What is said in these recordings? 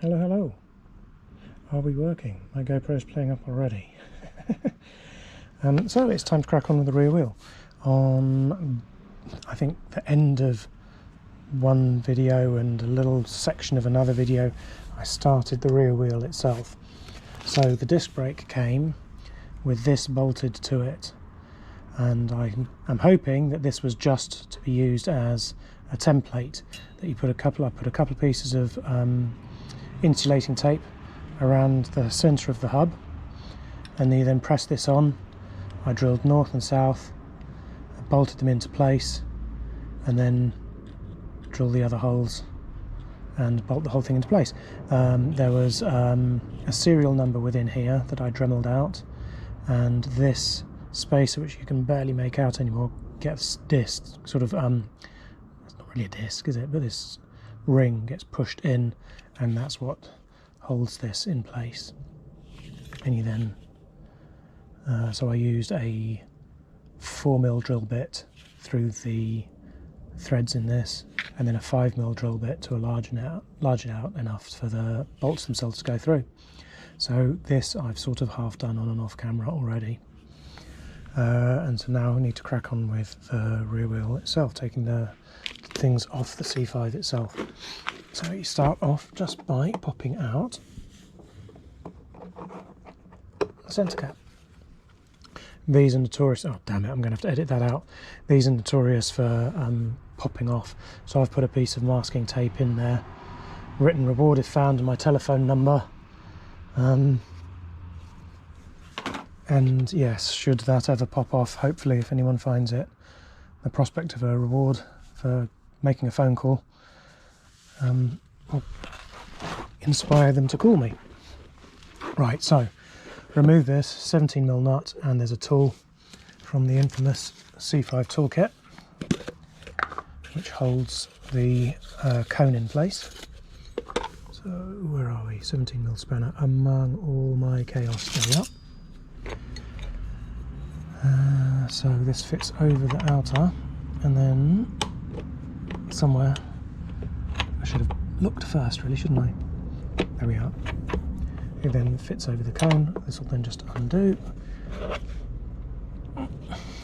Hello, hello. Are we working? My GoPro's playing up already. So it's time to crack on with the rear wheel. On, I think, the end of one video and a little section of another video, I started the rear wheel itself. So the disc brake came with this bolted to it, and I'm hoping that this was just to be used as a template, that you put a couple of pieces of insulating tape around the centre of the hub, and you then press this on. I drilled north and south, bolted them into place, and then drill the other holes and bolt the whole thing into place. There was a serial number within here that I dremeled out, and this spacer, which you can barely make out anymore, gets disc sort of it's not really a disc, is it, but this ring gets pushed in, and that's what holds this in place. And you then so I used a 4mm drill bit through the threads in this, and then a 5mm drill bit to large it out enough for the bolts themselves to go through. So this I've sort of half done on and off camera already. And so now I need to crack on with the rear wheel itself, taking the things off the C5 itself. So you start off just by popping out the centre cap. These are notorious, oh damn it, I'm going to have to edit that out. These are notorious for popping off. So I've put a piece of masking tape in there, written reward if found, and my telephone number. And yes, should that ever pop off, hopefully if anyone finds it, the prospect of a reward for making a phone call will inspire them to call me. Right, so remove this 17mm nut, and there's a tool from the infamous C5 toolkit which holds the cone in place. So where are we? 17mm spanner among all my chaos. There we are. So this fits over the outer, and then somewhere, I should have looked first really, shouldn't I? There we are. It then fits over the cone. This will then just undo.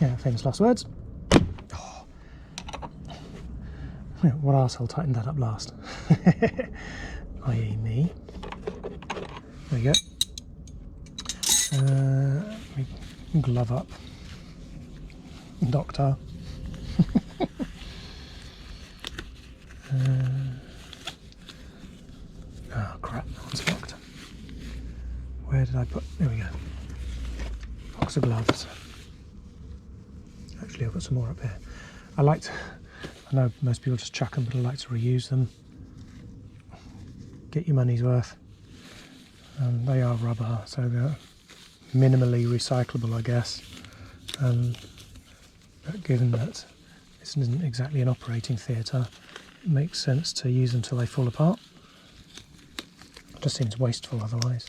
Yeah, famous last words. Oh. Yeah, what arsehole tightened that up last? I.e. me. There you go. Let me glove up. Doctor. Oh crap, that one's locked. Where did I put... there we go. Box of gloves. Actually, I've got some more up here. I know most people just chuck them, but I like to reuse them. Get your money's worth. They are rubber, so they're minimally recyclable, I guess. But given that this isn't exactly an operating theatre, it makes sense to use them until they fall apart. It just seems wasteful otherwise.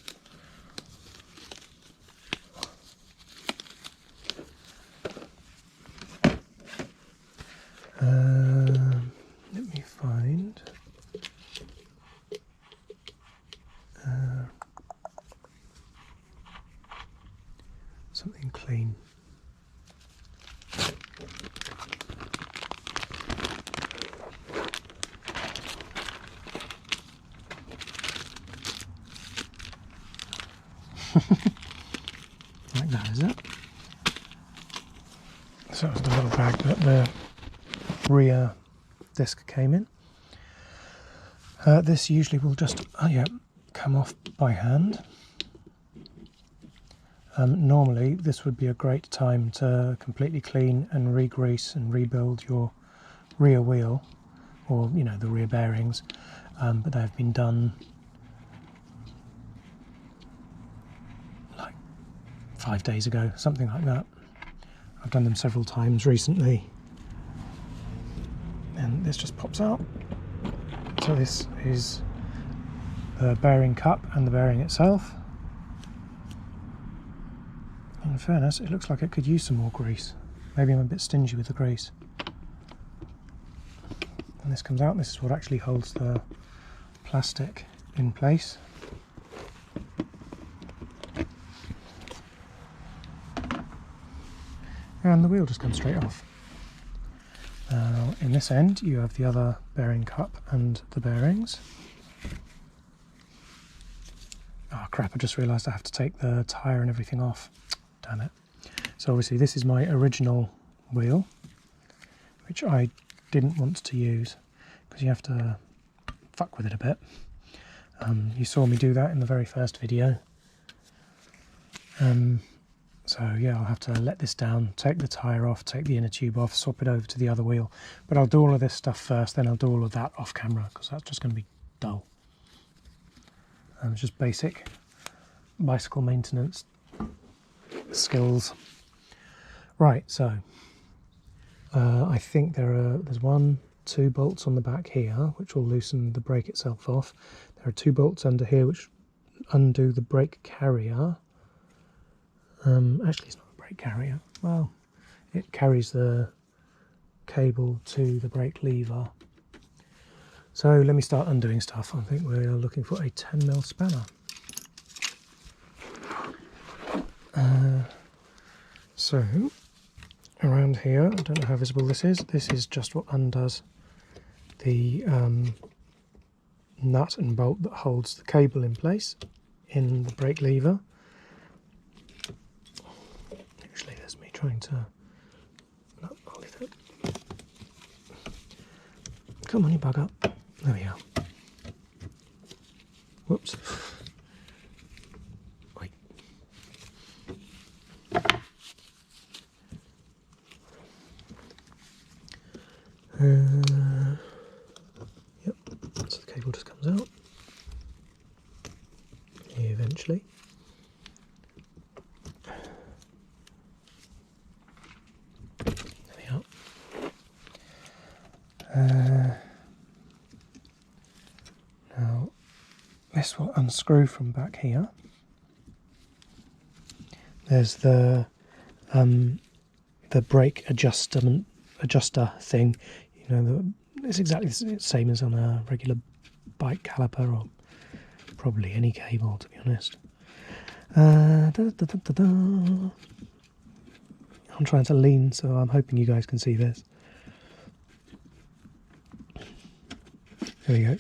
Let me find something clean. Like that, is it? So that was the little bag that the rear disc came in. This usually will just come off by hand. Normally this would be a great time to completely clean and re-grease and rebuild your rear wheel, or the rear bearings, but they have been done like 5 days ago, something like that. I've done them several times recently, and this just pops out. So this is the bearing cup and the bearing itself. In fairness, it looks like it could use some more grease. Maybe I'm a bit stingy with the grease. And this comes out. This is what actually holds the plastic in place. And the wheel just comes straight off. Now in this end you have the other bearing cup and the bearings. Oh crap, I just realised I have to take the tyre and everything off. Damn it. So obviously this is my original wheel, which I didn't want to use because you have to fuck with it a bit. You saw me do that in the very first video. So yeah, I'll have to let this down, take the tyre off, take the inner tube off, swap it over to the other wheel. But I'll do all of this stuff first, then I'll do all of that off camera because that's just going to be dull. It's just basic bicycle maintenance skills. Right, so I think there's 2 bolts on the back here which will loosen the brake itself off. There are 2 bolts under here which undo the brake carrier. Actually it's not a brake carrier, well it carries the cable to the brake lever. So let me start undoing stuff. I think we're looking for a 10mm spanner. So around here, I don't know how visible this is just what undoes the nut and bolt that holds the cable in place in the brake lever. Actually there's me trying to... No, I'll leave it. Come on, you bug up. There we are. Whoops. Wait. Yep, so the cable just comes out. Eventually. There we are. Now, this will unscrew from back here. There's the brake adjuster thing. You know, it's exactly the same as on a regular bike caliper, or probably any cable, to be honest. I'm trying to lean, so I'm hoping you guys can see this. There we go.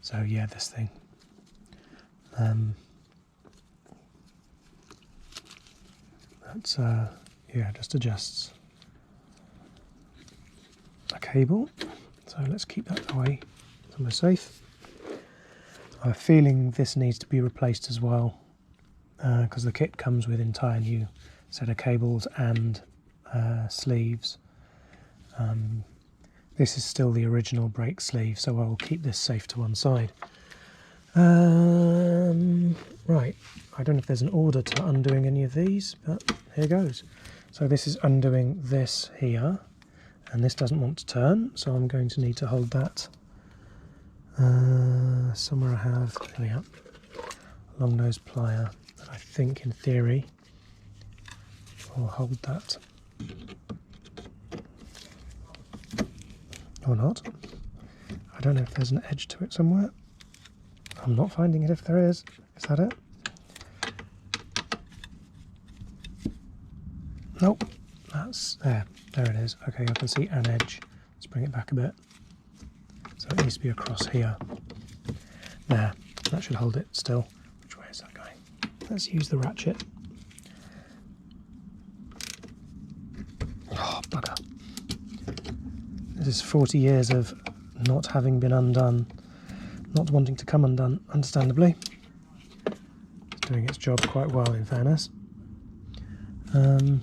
So yeah, this thing. That's yeah, just adjusts a cable. So let's keep that away somewhere safe. I have a feeling this needs to be replaced as well, because the kit comes with entire new set of cables and sleeves. This is still the original brake sleeve, so I will keep this safe to one side. Right, I don't know if there's an order to undoing any of these, but here goes. So this is undoing this here, and this doesn't want to turn, so I'm going to need to hold that somewhere. I have, there we are, a long nose plier that I think in theory will hold that. Or not. I don't know if there's an edge to it somewhere. I'm not finding it if there is. Is that it? Nope. That's there. There it is. Okay, I can see an edge. Let's bring it back a bit. So it needs to be across here. There. That should hold it still. Which way is that going? Let's use the ratchet. Oh, bugger. This is 40 years of not having been undone, not wanting to come undone, understandably. It's doing its job quite well, in fairness. Will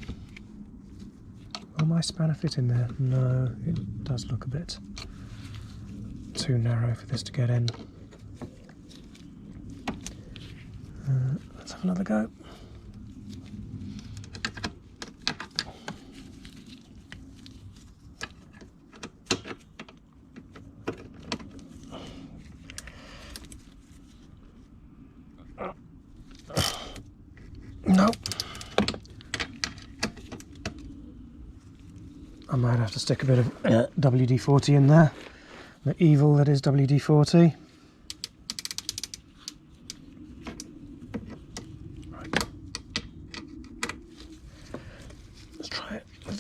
my spanner fit in there? No, it does look a bit too narrow for this to get in. Let's have another go. Nope. I might have to stick a bit of WD-40 in there. The evil that is WD-40.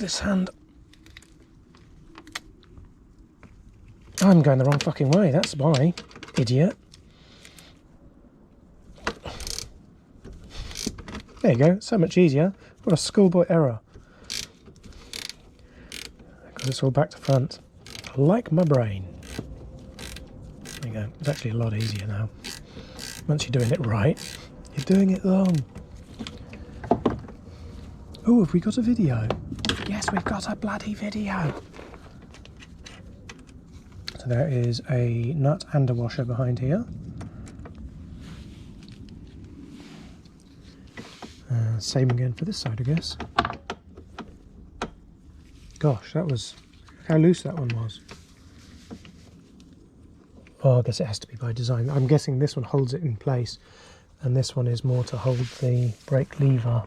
this hand. I'm going the wrong fucking way, that's why, idiot. There you go, so much easier. What a schoolboy error. Got this all back to front. Like my brain. There you go, it's actually a lot easier now. Once you're doing it right, you're doing it wrong. Oh, have we got a video? Yes, we've got a bloody video. So there is a nut and a washer behind here. Same again for this side, I guess. Gosh, that was... how loose that one was. Oh, I guess it has to be by design. I'm guessing this one holds it in place, and this one is more to hold the brake lever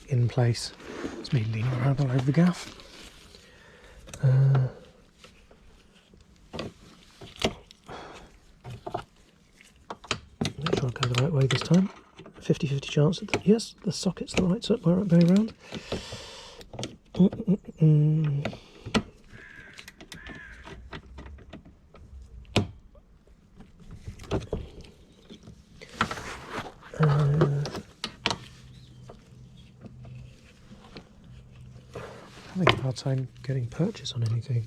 in place. It's me leaning around all over the gaff. Make sure I go the right way this time. 50-50 chance that, yes, the socket's the right way around. Having a hard time getting purchase on anything.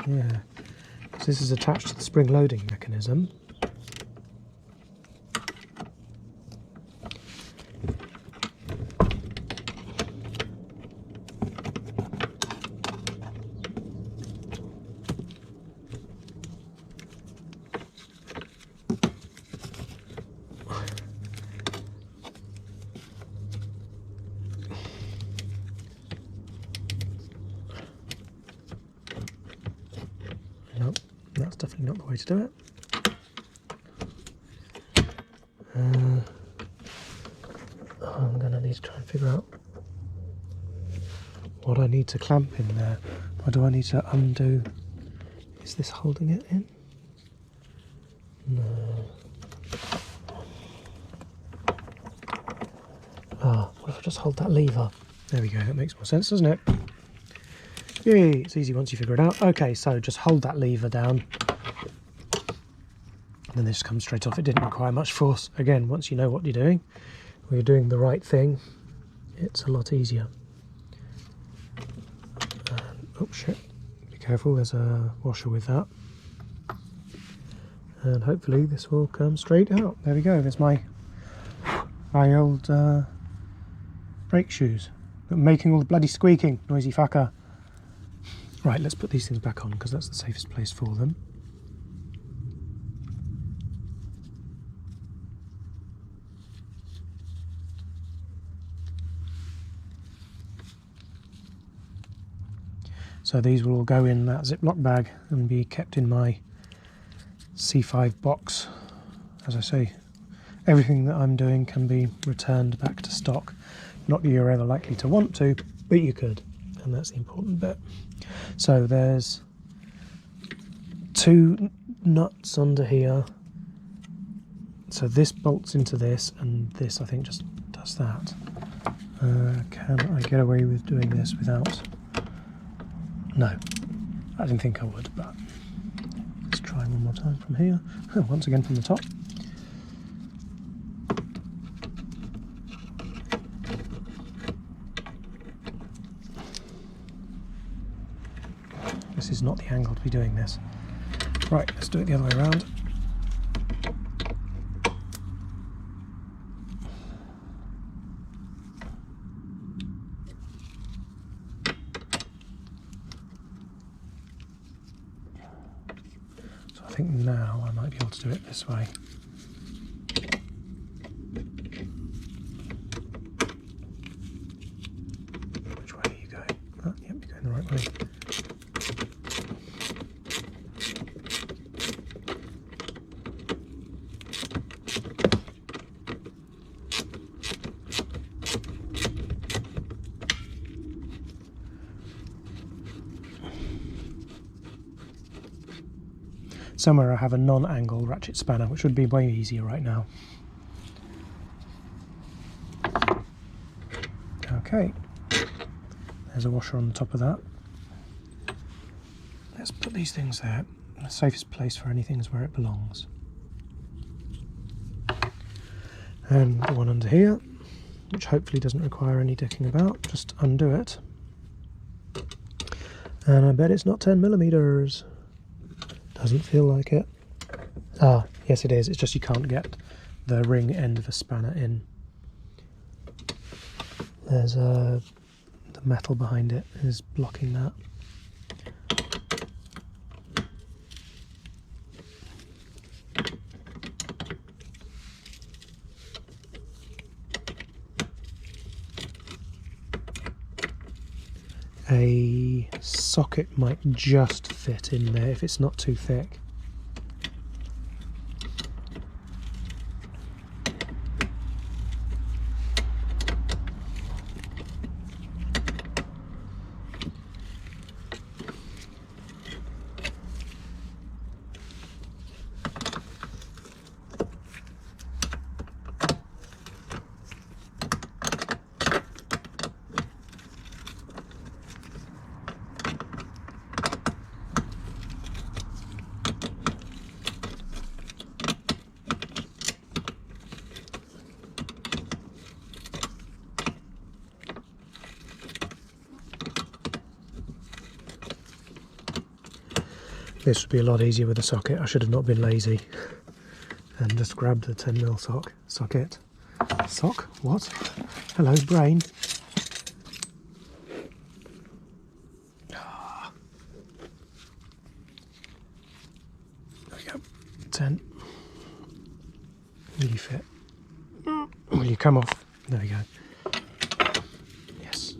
Yeah, because this is attached to the spring loading mechanism. Nope, that's definitely not the way to do it. I'm going to need to try and figure out what I need to clamp in there. Or do I need to undo? Is this holding it in? No. What if I just hold that lever? There we go, that makes more sense, doesn't it? Yay, it's easy once you figure it out. Okay, so just hold that lever down. And then this comes straight off. It didn't require much force. Again, once you know what you're doing, or you're doing the right thing, it's a lot easier. Oh shit, be careful, there's a washer with that. And hopefully this will come straight out. There we go, there's my old brake shoes. Making all the bloody squeaking, noisy fucker. Right, let's put these things back on because that's the safest place for them. So these will all go in that Ziploc bag and be kept in my C5 box. As I say, everything that I'm doing can be returned back to stock. Not that you're ever likely to want to, but you could, and that's the important bit. So there's 2 nuts under here. So this bolts into this, and this I think just does that. Can I get away with doing this without... No, I didn't think I would, but let's try one more time from here. Once again from the top. This is not the angle to be doing this. Right, let's do it the other way around. So I think now I might be able to do it this way. Which way are you going? Oh, yep, you're going the right way. Somewhere I have a non-angle ratchet spanner, which would be way easier right now. Okay, there's a washer on the top of that. Let's put these things there. The safest place for anything is where it belongs. And the one under here, which hopefully doesn't require any dicking about, just undo it. And I bet it's not 10mm. Doesn't feel like it. Ah, yes it is, it's just you can't get the ring end of a spanner in. There's the metal behind it is blocking that. A socket might just fit in there if it's not too thick. This would be a lot easier with a socket. I should have not been lazy and just grabbed the 10mm socket. Sock? What? Hello, brain. Ah. There we go. 10. Will you fit? Will you come off? There we go. Yes.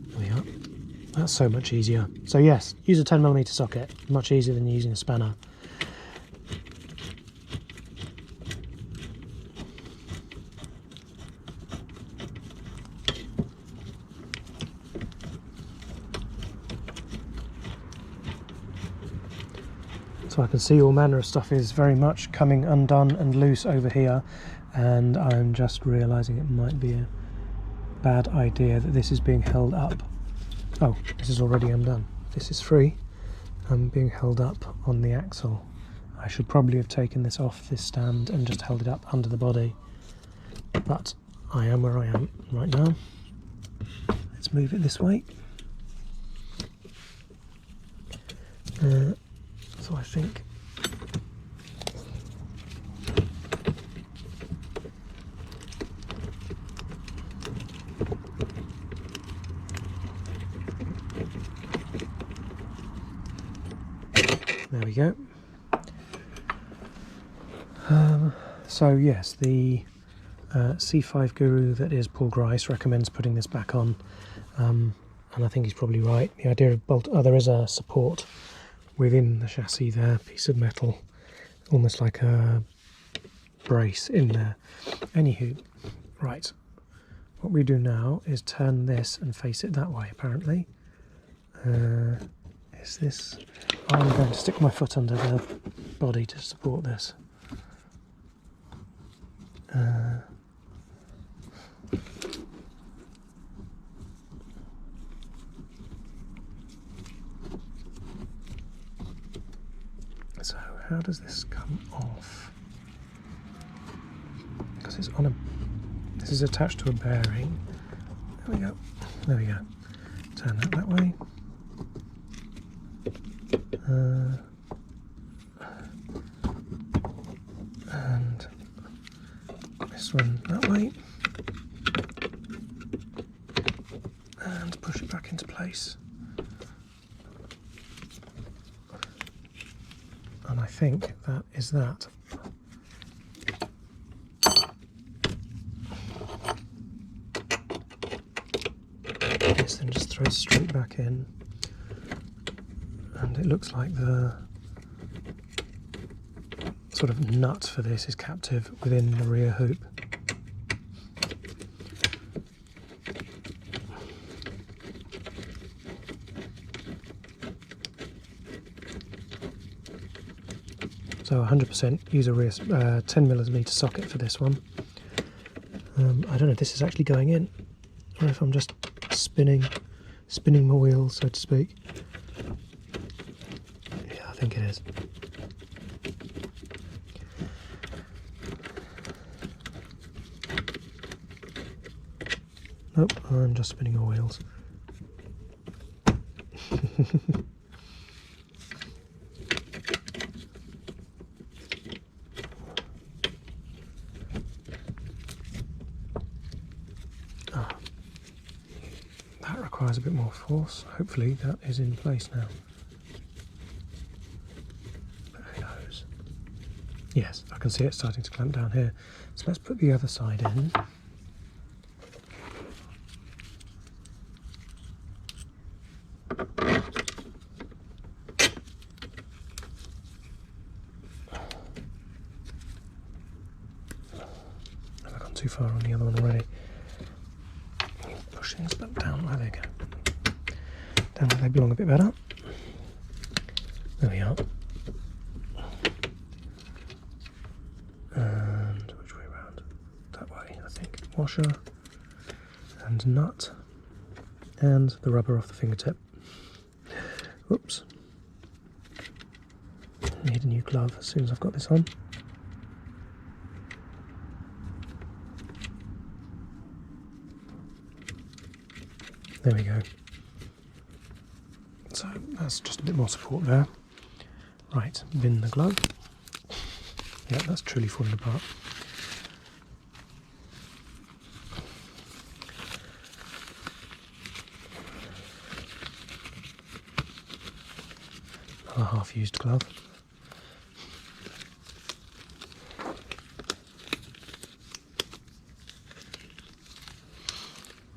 There we are. That's so much easier. So yes, use a 10mm socket. Much easier than using a spanner. So I can see all manner of stuff is very much coming undone and loose over here, and I'm just realising it might be a bad idea that this is being held up. Oh, this is already undone. This is free. I'm being held up on the axle. I should probably have taken this off this stand and just held it up under the body. But I am where I am right now. Let's move it this way. So I think there we go. So yes, the C5 guru that is Paul Grice recommends putting this back on, and I think he's probably right. The idea of there is a support within the chassis there, piece of metal, almost like a brace in there. Anywho, right, what we do now is turn this and face it that way, apparently. Is this... I'm going to stick my foot under the body to support this. So how does this come off? Because it's on a... This is attached to a bearing. There we go. There we go. Turn that way. And this one that way. And push it back into place. And I think that is that. This then just throws straight back in. And it looks like the sort of nut for this is captive within the rear hoop. So 100% use a rear 10mm socket for this one. I don't know if this is actually going in, or if I'm just spinning my wheels, so to speak. Yeah, I think it is. Nope, I'm just spinning my wheels. That requires a bit more force. Hopefully that is in place now. But who knows? Yes, I can see it starting to clamp down here. So let's put the other side in. I've gone too far on the other one already. Push things back down where they go. Down where they belong a bit better. There we are. And which way round? That way, I think. Washer and nut and the rubber off the fingertip. Whoops. Need a new glove as soon as I've got this on. There we go. So that's just a bit more support there. Right, bin the glove. Yeah, that's truly falling apart. A half-used glove.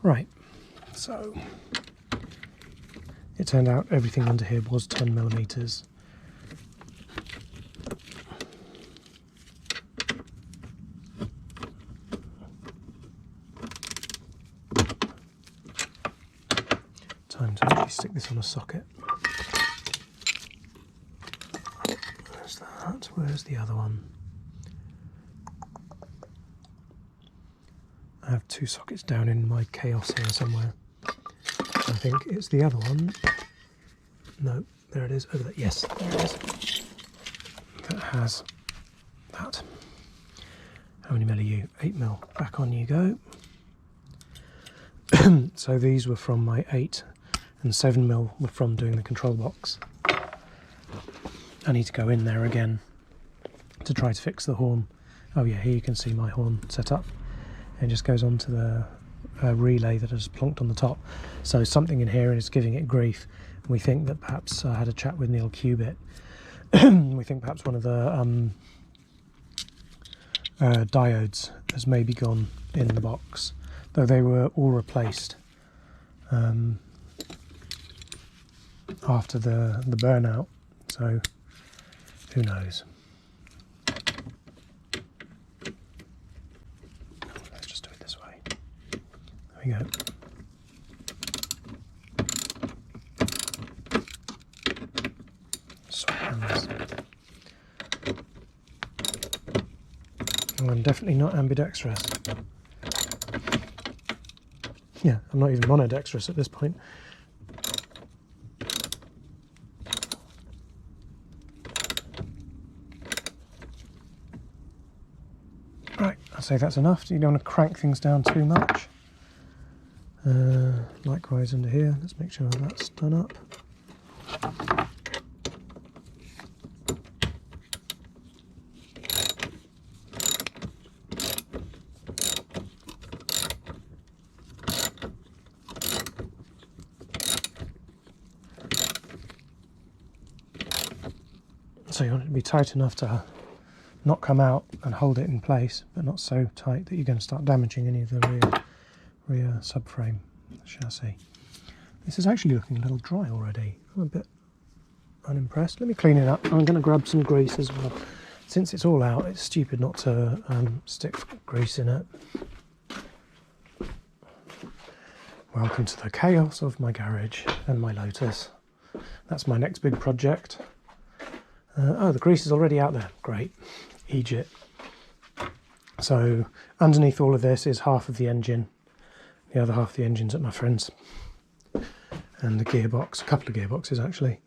Right, so it turned out everything under here was 10mm. Time to actually stick this on a socket. There's that. Where's the other one? I have two sockets down in my chaos here somewhere. I think it's the other one. No, there it is, over there. Yes, there it is. That has that. How many mil are you? 8mm. Back on you go. So these were from my 8 and 7mm were from doing the control box. I need to go in there again to try to fix the horn. Oh yeah, here you can see my horn set up. It just goes onto the relay that is plonked on the top. So something in here is giving it grief. We think that perhaps, I had a chat with Neil Cubitt, we think perhaps one of the diodes has maybe gone in the box, though they were all replaced after the burnout, so who knows. Let's just do it this way. There we go. I'm definitely not ambidextrous. Yeah, I'm not even monodextrous at this point. Right, I'd say that's enough. You don't want to crank things down too much. Likewise under here, let's make sure that's done up. So you want it to be tight enough to not come out and hold it in place, but not so tight that you're going to start damaging any of the rear subframe chassis. This is actually looking a little dry already. I'm a bit unimpressed. Let me clean it up. I'm going to grab some grease as well. Since it's all out, it's stupid not to stick grease in it. Welcome to the chaos of my garage and my Lotus. That's my next big project. Oh, the grease is already out there. Great. Egypt. So underneath all of this is half of the engine. The other half of the engine's at my friend's. And the gearbox, a couple of gearboxes actually.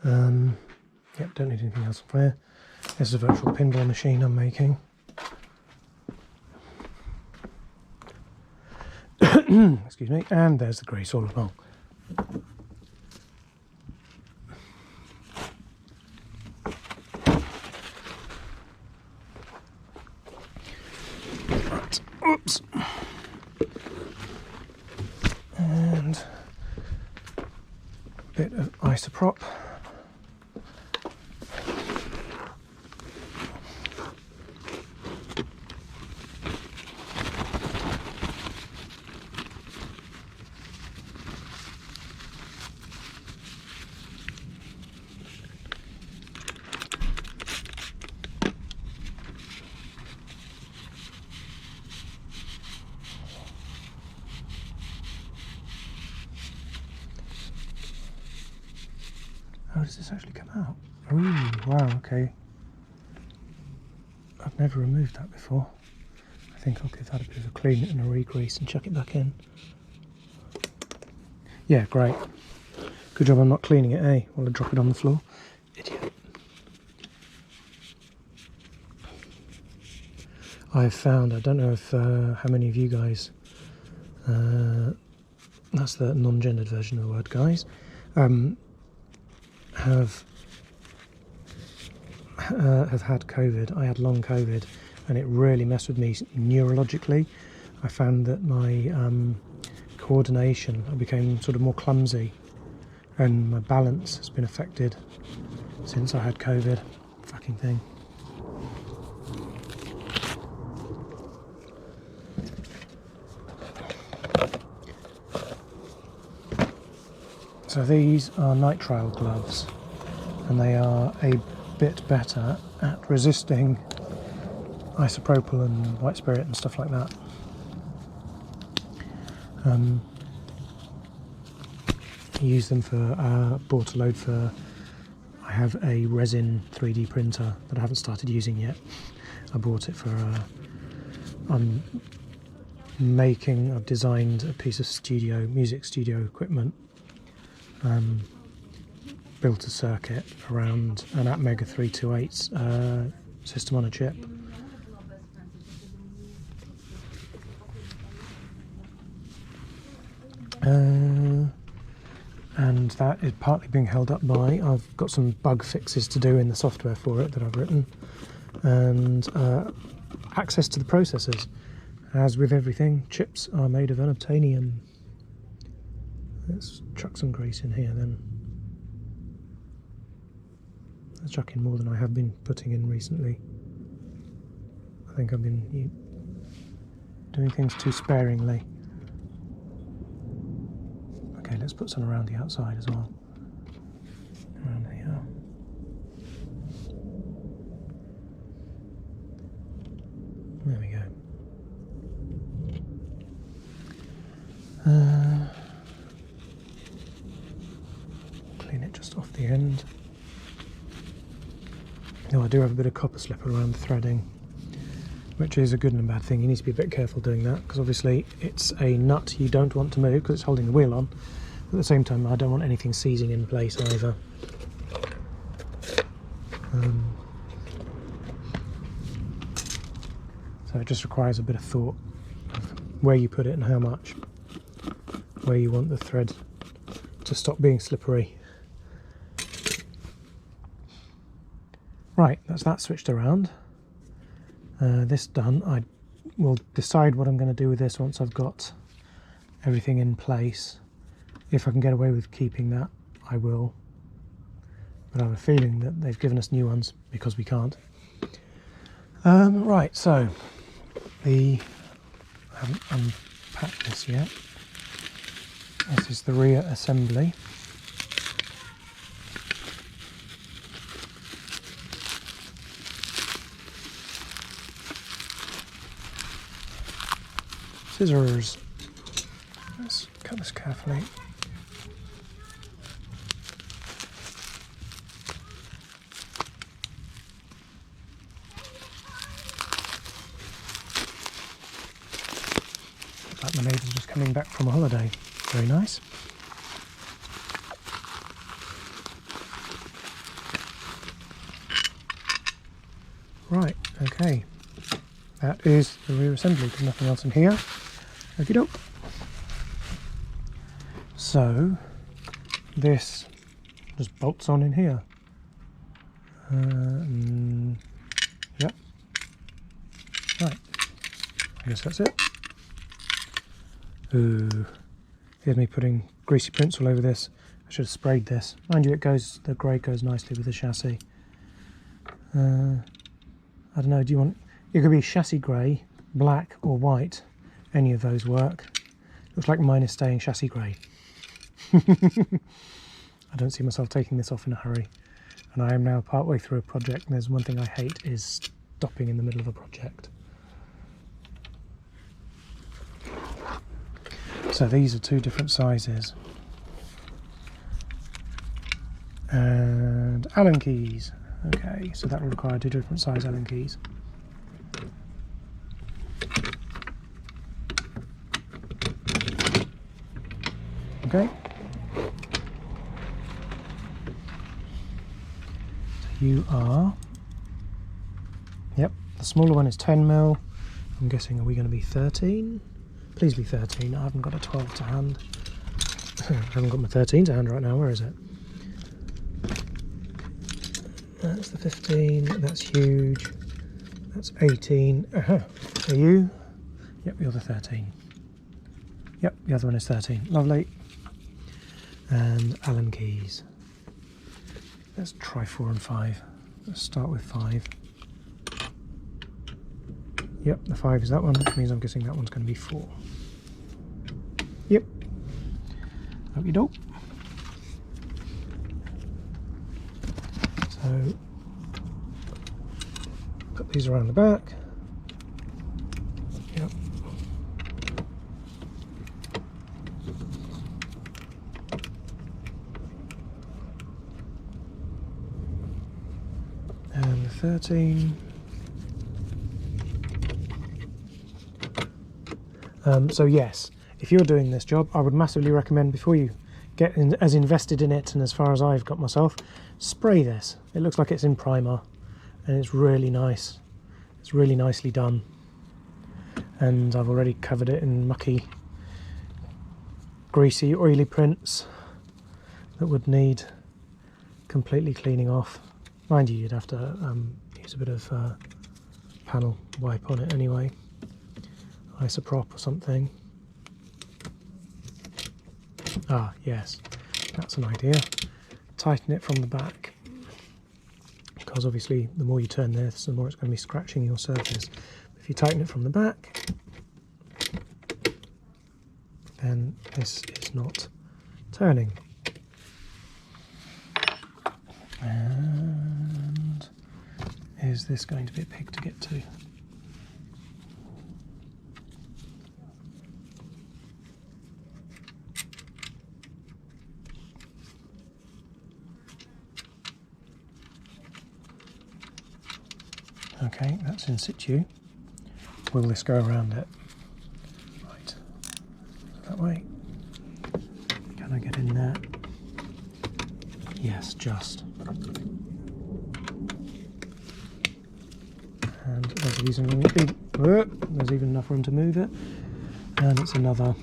Yep, don't need anything else on there. This is a virtual pinball machine I'm making. Excuse me, and there's the grease all along. Right, oops. And a bit of isoprop. How does this actually come out? Ooh, wow, okay. I've never removed that before. I think I'll give that a bit of a clean and a re-grease and chuck it back in. Yeah, great. Good job I'm not cleaning it, eh? While I drop it on the floor. Idiot. I've found, I don't know if how many of you guys, that's the non-gendered version of the word guys, have had COVID. I had long COVID and it really messed with me neurologically. I found that my coordination, I became sort of more clumsy and my balance has been affected since I had COVID. Fucking thing. So these are nitrile gloves and they are a bit better at resisting isopropyl and white spirit and stuff like that. Use them for, bought a load for, I have a resin 3D printer that I haven't started using yet. I bought it for, I've designed a piece of music studio equipment. Built a circuit around an Atmega 328 system on a chip. And that is partly being held up by, I've got some bug fixes to do in the software for it that I've written, and access to the processors. As with everything, chips are made of unobtainium. Let's chuck some grease in here then. Let's chuck in more than I have been putting in recently. I think I've been doing things too sparingly. Okay, let's put some around the outside as well. Around here. There we go. Clean it just off the end. Now I do have a bit of copper slip around the threading, which is a good and a bad thing. You need to be a bit careful doing that because obviously it's a nut you don't want to move because it's holding the wheel on. At the same time, I don't want anything seizing in place either. So it just requires a bit of thought of where you put it and how much, where you want the thread to stop being slippery. Right, that's that switched around. This done, I will decide what I'm going to do with this once I've got everything in place. If I can get away with keeping that, I will. But I have a feeling that they've given us new ones because we can't. Right, so I haven't unpacked this yet. This is the rear assembly. Scissors. Let's cut this carefully. Put that like my neighbours just coming back from a holiday. Very nice. Right, okay. That is the rear assembly. There's nothing else in here. Okie doke. So, this just bolts on in here. Yep. Right. I guess that's it. Ooh. Here's me putting greasy prints all over this. I should have sprayed this. Mind you, the grey goes nicely with the chassis. I don't know, do you want... It could be chassis grey, black or white. Any of those work. Looks like mine is staying chassis grey. I don't see myself taking this off in a hurry. And I am now partway through a project, and there's one thing I hate is stopping in the middle of a project. So these are two different sizes. And Allen keys. Okay, so that will require two different size Allen keys. Okay. So you are... Yep, the smaller one is 10mm. I'm guessing, are we going to be 13? Please be 13. I haven't got a 12 to hand. I haven't got my 13 to hand right now. Where is it? That's the 15. That's huge. That's 18. Are you? Yep, you're the 13. Yep, the other one is 13. Lovely. And Allen keys. Let's try 4 and 5. Let's start with 5. Yep, the 5 is that one, which means I'm guessing that one's going to be 4. Yep. Okie doke. So, put these around the back. Yep. And the 13. So yes, if you're doing this job, I would massively recommend, before you get as invested in it and as far as I've got myself, spray this. It looks like it's in primer and it's really nice. It's really nicely done. And I've already covered it in mucky, greasy, oily prints that would need completely cleaning off. Mind you, you'd have to use a bit of panel wipe on it anyway. Isoprop or something. Ah, yes, that's an idea. Tighten it from the back, because obviously the more you turn this, the more it's going to be scratching your surface. If you tighten it from the back, then this is not turning. And is this going to be a pig to get to? Okay, that's in situ. Will this go around it? Right, that way. Can I get in there? Yes, just. And there's even enough room to move it. And it's another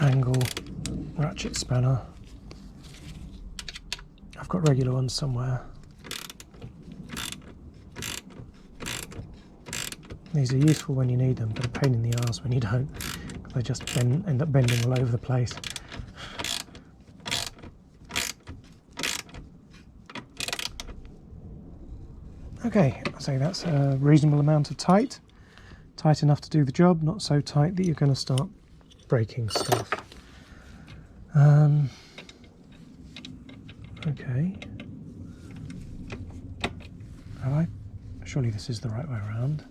angle ratchet spanner. I've got regular ones somewhere. These are useful when you need them, but a pain in the arse when you don't, because they just end up bending all over the place. Okay, so that's a reasonable amount of tight. Tight enough to do the job, not so tight that you're going to start breaking stuff. Okay. Surely this is the right way around.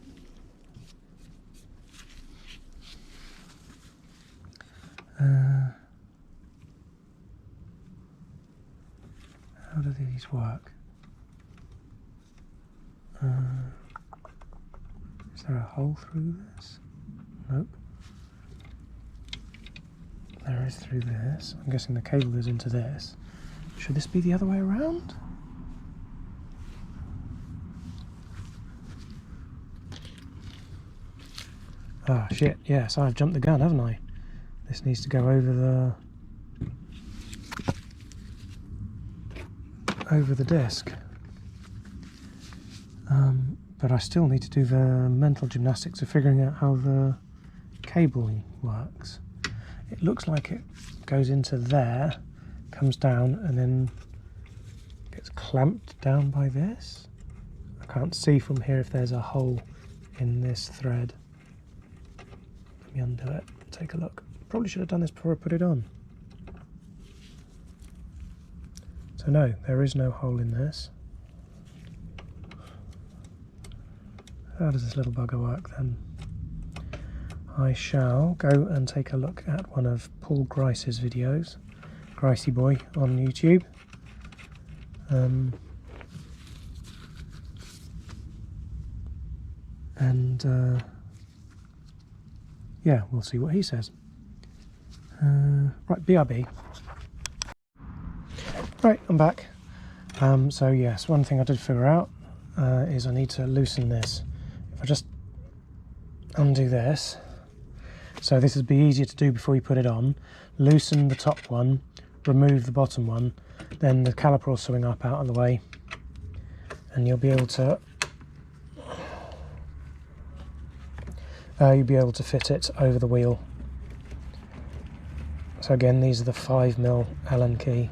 How do these work? Is there a hole through this? Nope. There is through this. I'm guessing the cable goes into this. Should this be the other way around? Ah, shit, yes, I've jumped the gun, haven't I? This needs to go over the disc. But I still need to do the mental gymnastics of figuring out how the cabling works. It looks like it goes into there, comes down, and then gets clamped down by this. I can't see from here if there's a hole in this thread. Let me undo it and take a look. Probably should have done this before I put it on. So no, there is no hole in this. How does this little bugger work then? I shall go and take a look at one of Paul Grice's videos, Gricey Boy on YouTube. Yeah, we'll see what he says. Right, BRB. Right, I'm back. So yes, one thing I did figure out is I need to loosen this. If I just undo this, so this would be easier to do before you put it on. Loosen the top one, remove the bottom one, then the caliper will swing up out of the way, and you'll be able to fit it over the wheel. So again, these are the 5mm Allen key.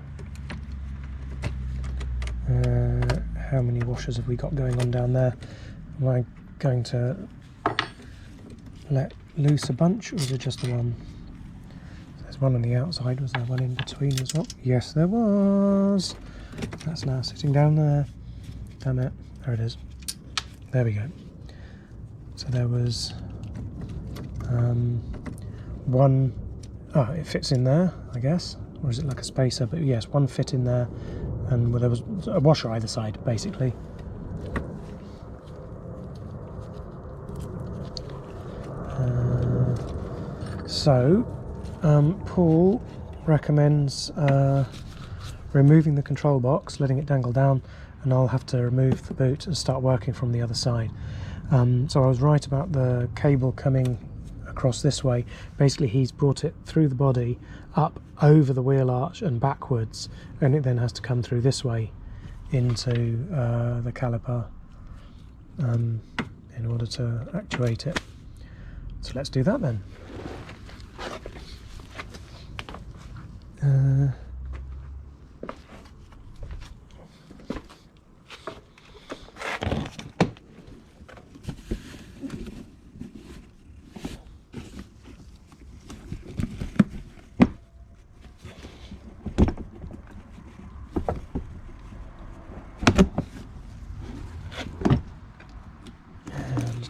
How many washers have we got going on down there? Am I going to let loose a bunch, or is it just the one? There's one on the outside. Was there one in between as well? Yes, there was. That's now sitting down there. Damn it. There it is. There we go. So there was one. Oh, it fits in there, I guess. Or is it like a spacer? But yes, one fit in there. And well, there was a washer either side, basically. Paul recommends removing the control box, letting it dangle down, and I'll have to remove the boot and start working from the other side. So I was right about the cable coming across this way. Basically, he's brought it through the body, up over the wheel arch and backwards, and it then has to come through this way into the caliper in order to actuate it. So let's do that then. And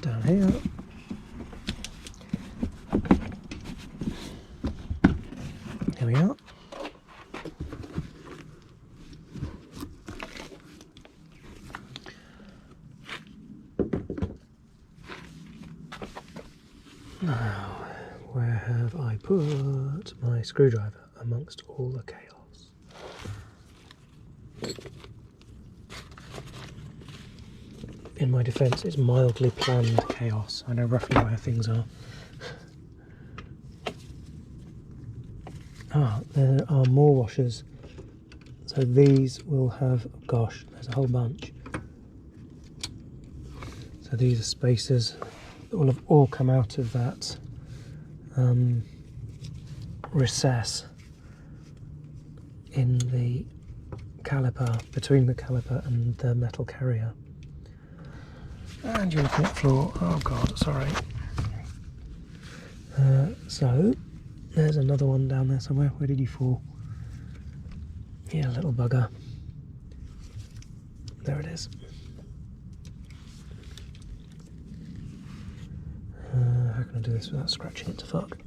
down here. There we are. Now, where have I put my screwdriver amongst all the chaos? In my defence, it's mildly planned chaos. I know roughly where things are. There are more washers. So these will have, gosh, there's a whole bunch. So these are spacers that will have all come out of that recess in the caliper, between the caliper and the metal carrier. And you're looking at floor. Oh god, sorry. So there's another one down there somewhere. Where did you fall? Yeah, little bugger. There it is. How can I do this without scratching it to fuck?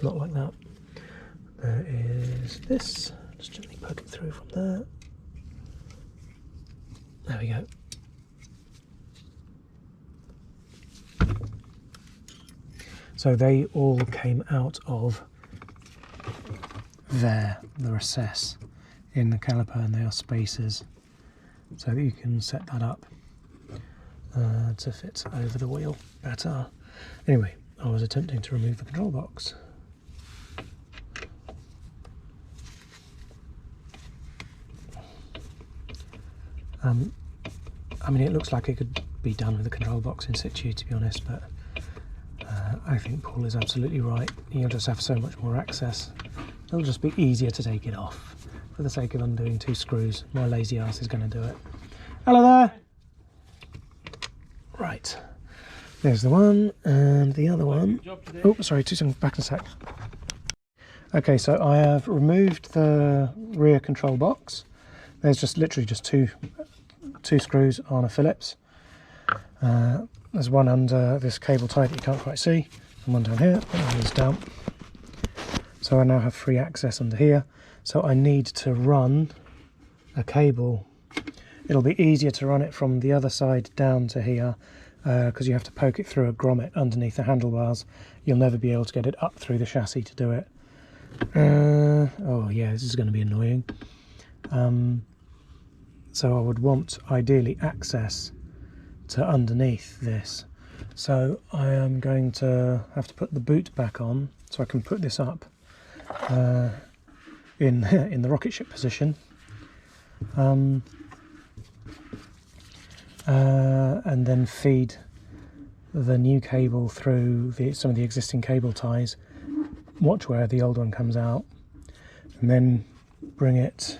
Not like that. There is this. Just gently poke it through from there. There we go. So they all came out of there, the recess in the caliper, and they are spacers so that you can set that up to fit over the wheel better. Anyway, I was attempting to remove the control box. I mean, it looks like it could be done with the control box in situ, to be honest, but I think Paul is absolutely right. You'll just have so much more access. It'll just be easier to take it off. For the sake of undoing 2 screws, my lazy ass is going to do it. Hello there! Right, there's the one, and the other one. Oh, sorry, 2 seconds, back in a sec. Okay, so I have removed the rear control box. There's just literally just two screws on a Phillips. There's one under this cable tie that you can't quite see, and one down here, and one is down. So I now have free access under here. So I need to run a cable. It'll be easier to run it from the other side down to here, because you have to poke it through a grommet underneath the handlebars. You'll never be able to get it up through the chassis to do it. Oh yeah, this is going to be annoying. So I would want, ideally, access to underneath this. So I am going to have to put the boot back on, so I can put this up in the rocket ship position. And then feed the new cable through some of the existing cable ties, watch where the old one comes out, and then bring it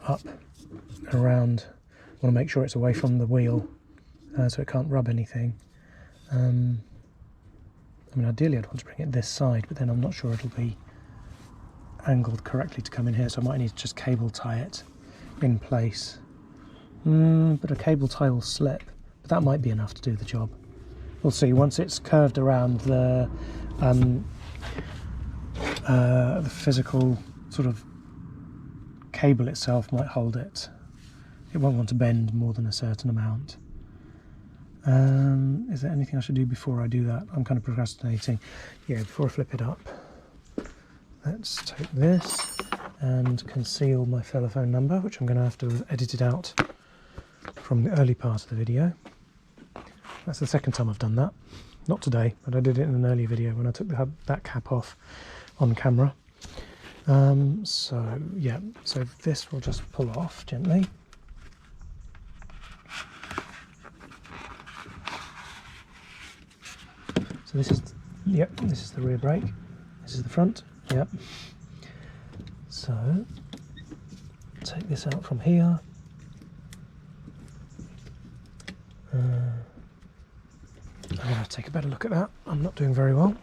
up and around. I want to make sure it's away from the wheel so it can't rub anything. I mean, ideally I'd want to bring it this side, but then I'm not sure it'll be angled correctly to come in here, so I might need to just cable tie it in place. But a cable tie will slip, but that might be enough to do the job. We'll see. Once it's curved around, the physical sort of cable itself might hold it. It won't want to bend more than a certain amount. Is there anything I should do before I do that? I'm kind of procrastinating. Yeah, before I flip it up, let's take this and conceal my telephone number, which I'm going to have to have edited out from the early part of the video. That's the second time I've done that. Not today, but I did it in an earlier video when I took that cap off on camera. So yeah, so this will just pull off gently. So this is, yep, this is the rear brake. This is the front, yep. So take this out from here. I'm going to have to take a better look at that. I'm not doing very well.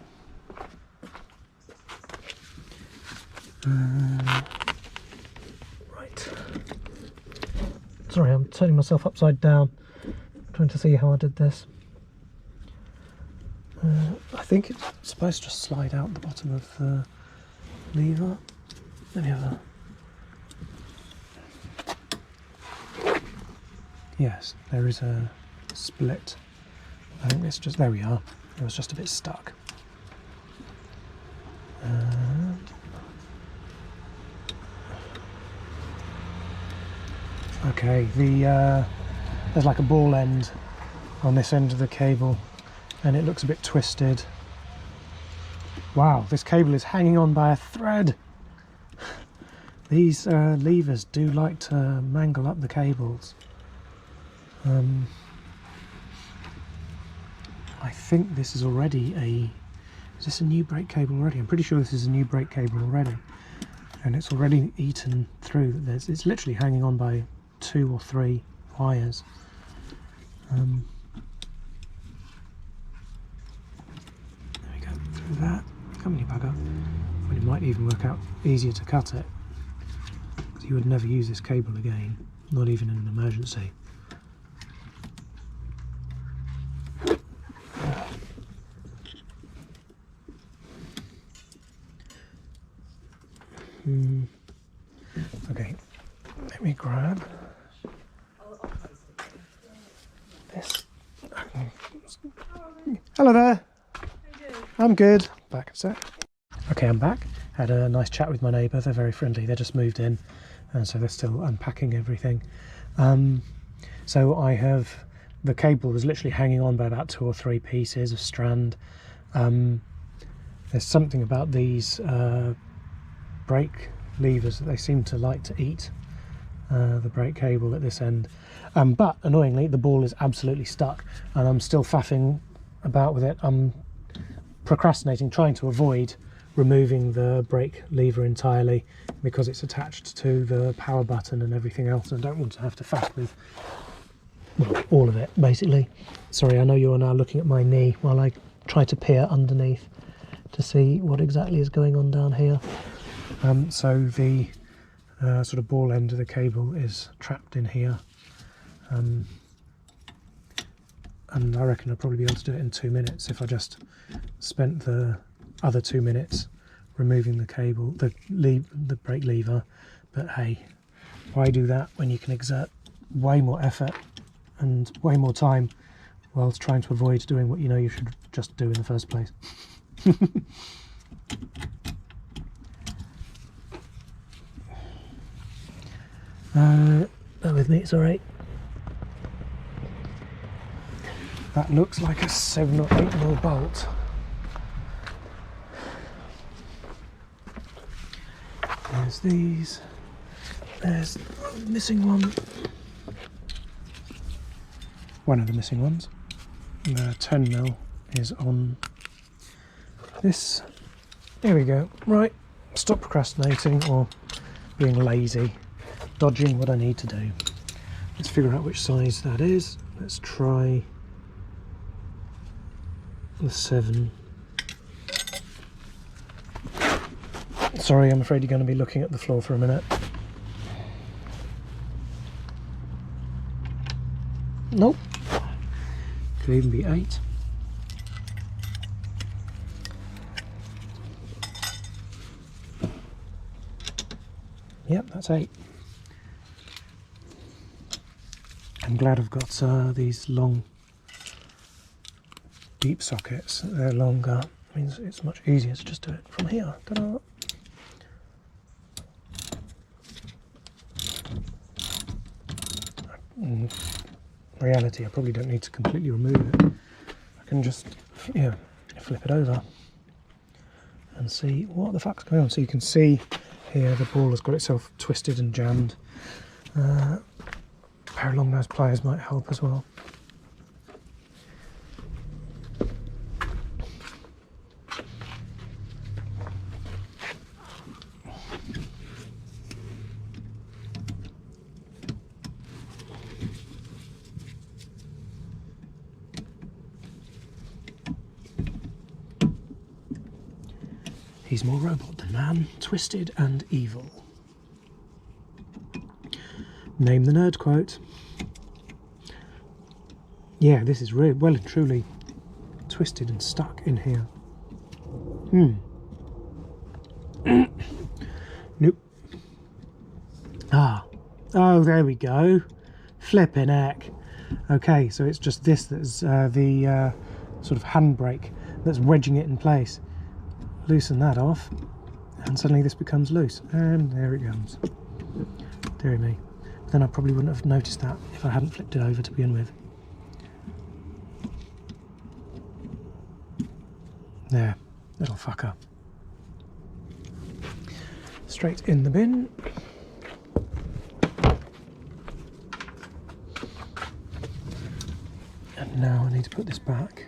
Right. Sorry, I'm turning myself upside down, trying to see how I did this. I think it's supposed to slide out the bottom of the lever. Let me have a... Yes, there is a split. I think it's just, there we are. It was just a bit stuck. Okay, there's like a ball end on this end of the cable, and it looks a bit twisted. Wow, this cable is hanging on by a thread. These levers do like to mangle up the cables. I think this is already is this a new brake cable already? I'm pretty sure this is a new brake cable already. And it's already eaten through. It's literally hanging on by 2 or 3 wires. There we go, through that. Come on, you bugger. Well, it might even work out easier to cut it, because you would never use this cable again, not even in an emergency. Okay, let me grab this. Hello there. I'm good. Back in a sec. Okay, I'm back. Had a nice chat with my neighbour. They're very friendly. They just moved in, and so they're still unpacking everything. So I have, the cable was literally hanging on by about 2 or 3 pieces of strand. There's something about these brake levers that they seem to like to eat the brake cable at this end. But annoyingly, the ball is absolutely stuck, and I'm still faffing about with it. I'm procrastinating, trying to avoid removing the brake lever entirely because it's attached to the power button and everything else, and I don't want to have to faff with, well, all of it basically. Sorry, I know you are now looking at my knee while I try to peer underneath to see what exactly is going on down here. So the sort of ball end of the cable is trapped in here, and I reckon I'll probably be able to do it in 2 minutes if I just spent the other 2 minutes removing the cable, the brake lever. But hey, why do that when you can exert way more effort and way more time whilst trying to avoid doing what you know you should just do in the first place? Bear with me, it's alright. That looks like a 7 or 8mm bolt. There's these. There's the missing one. One of the missing ones. The 10mm is on this. There we go. Right, stop procrastinating or being lazy, dodging what I need to do. Let's figure out which size that is. Let's try the 7. Sorry, I'm afraid you're going to be looking at the floor for a minute. Nope. Could even be 8. Yep, that's 8. I'm glad I've got these long deep sockets. They're longer. It means it's much easier to just do it from here. Ta-da! In reality, I probably don't need to completely remove it. I can just, yeah, flip it over and see what the fuck's going on. So you can see here the ball has got itself twisted and jammed. A pair of long nose pliers might help as well. He's more robot than man, twisted and evil. Name the nerd quote. Yeah, this is really well and truly twisted and stuck in here. Nope. Oh, there we go. Flippin' heck. Okay, so it's just this that's the sort of handbrake that's wedging it in place. Loosen that off, and suddenly this becomes loose, and there it comes. Dear me. But then I probably wouldn't have noticed that if I hadn't flipped it over to begin with. There, little fucker. Straight in the bin. And now I need to put this back.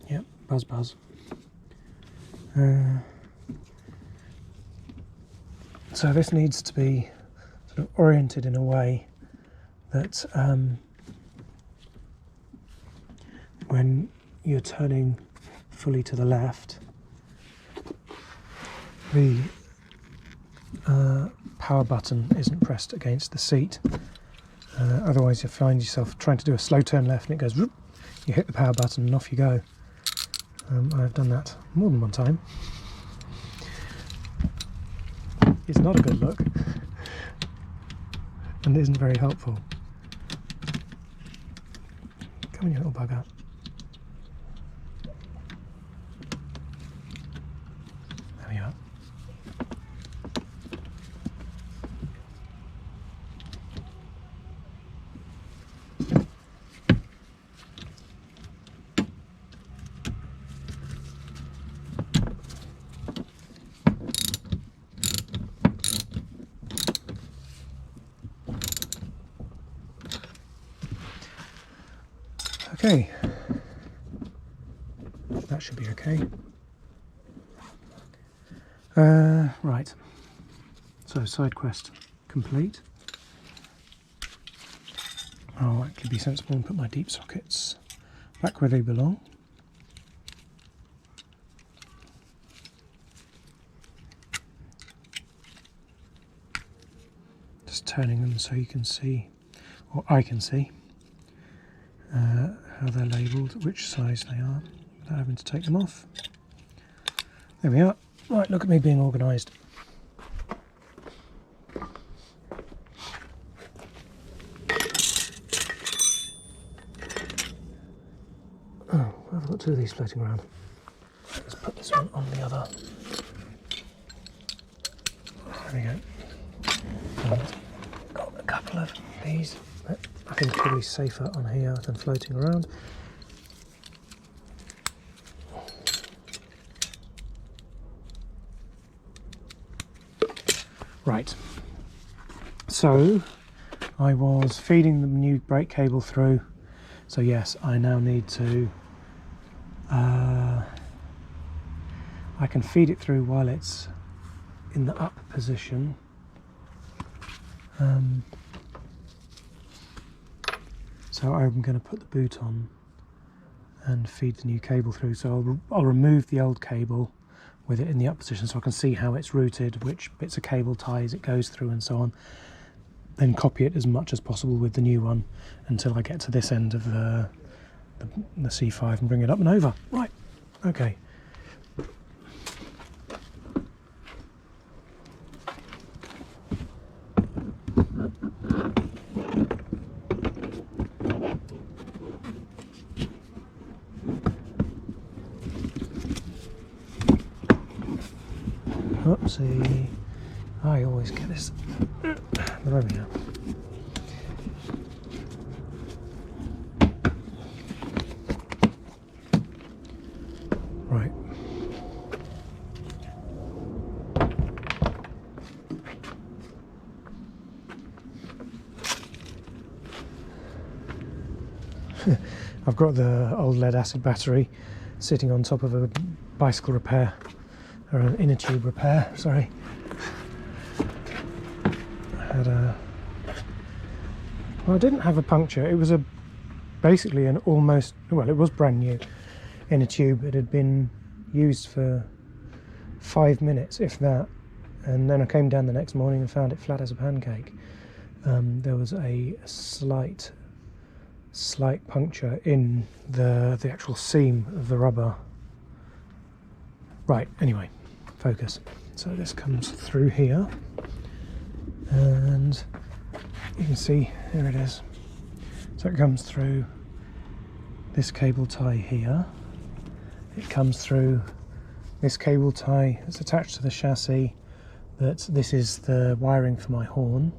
Yep, buzz buzz. So this needs to be sort of oriented in a way that when you're turning fully to the left, the power button isn't pressed against the seat. Otherwise you find yourself trying to do a slow turn left and it goes whoop, you hit the power button and off you go. I've done that more than one time. It's not a good look and it isn't very helpful. Come on, you little bugger. Okay, that should be okay. Right, so side quest complete. I'll actually be sensible and put my deep sockets back where they belong. Just turning them so you can see, or I can see, how they're labelled, which size they are, without having to take them off. There we are. Right, look at me being organised. Oh, I've got two of these floating around. Let's put this one on the other. There we go. And got a couple of these that I think are probably safer on here than floating around. Right, so I was feeding the new brake cable through, so yes, I now need to, I can feed it through while it's in the up position. So I'm going to put the boot on and feed the new cable through, so I'll remove the old cable with it in the up position so I can see how it's routed, which bits of cable ties it goes through and so on, then copy it as much as possible with the new one until I get to this end of the C5 and bring it up and over. Right, okay. Oopsie, I always get this. There we go. Right. I've got the old lead acid battery sitting on top of a bicycle repair, or an inner tube repair, sorry. Well, I didn't have a puncture. It was basically an almost, well, it was brand new inner tube. It had been used for 5 minutes, if that, and then I came down the next morning and found it flat as a pancake. There was a slight puncture in the actual seam of the rubber. Right, anyway, focus. So this comes through here, and you can see, here it is. So it comes through this cable tie here. It comes through this cable tie that's attached to the chassis. This is the wiring for my horn.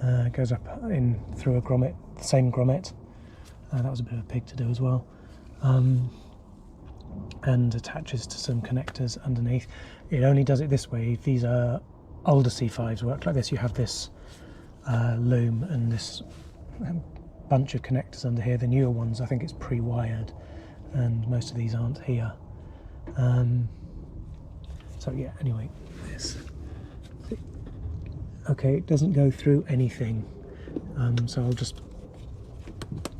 It goes up in through a grommet, the same grommet. That was a bit of a pig to do as well. And attaches to some connectors underneath. It only does it this way. These are older C5s work like this. You have this loom and this bunch of connectors under here. The newer ones, I think it's pre-wired, and most of these aren't here. So yeah, anyway, this. Okay, it doesn't go through anything, so I'll just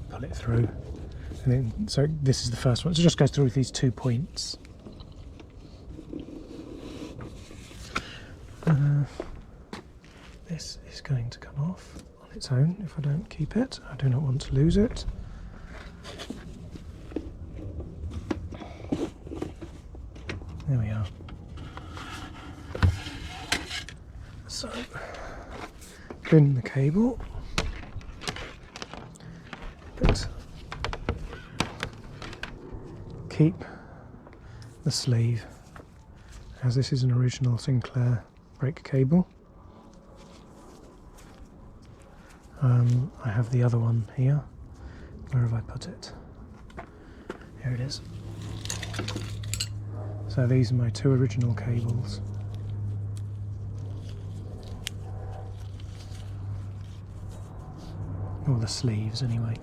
pull it through. And then, so this is the first one. So it just goes through with these 2 points. This is going to come off on its own if I don't keep it. I do not want to lose it. There we are. So, pin the cable, but keep the sleeve, as this is an original Sinclair brake cable. I have the other one here. Where have I put it? Here it is. So these are my 2 original cables. Or the sleeves anyway.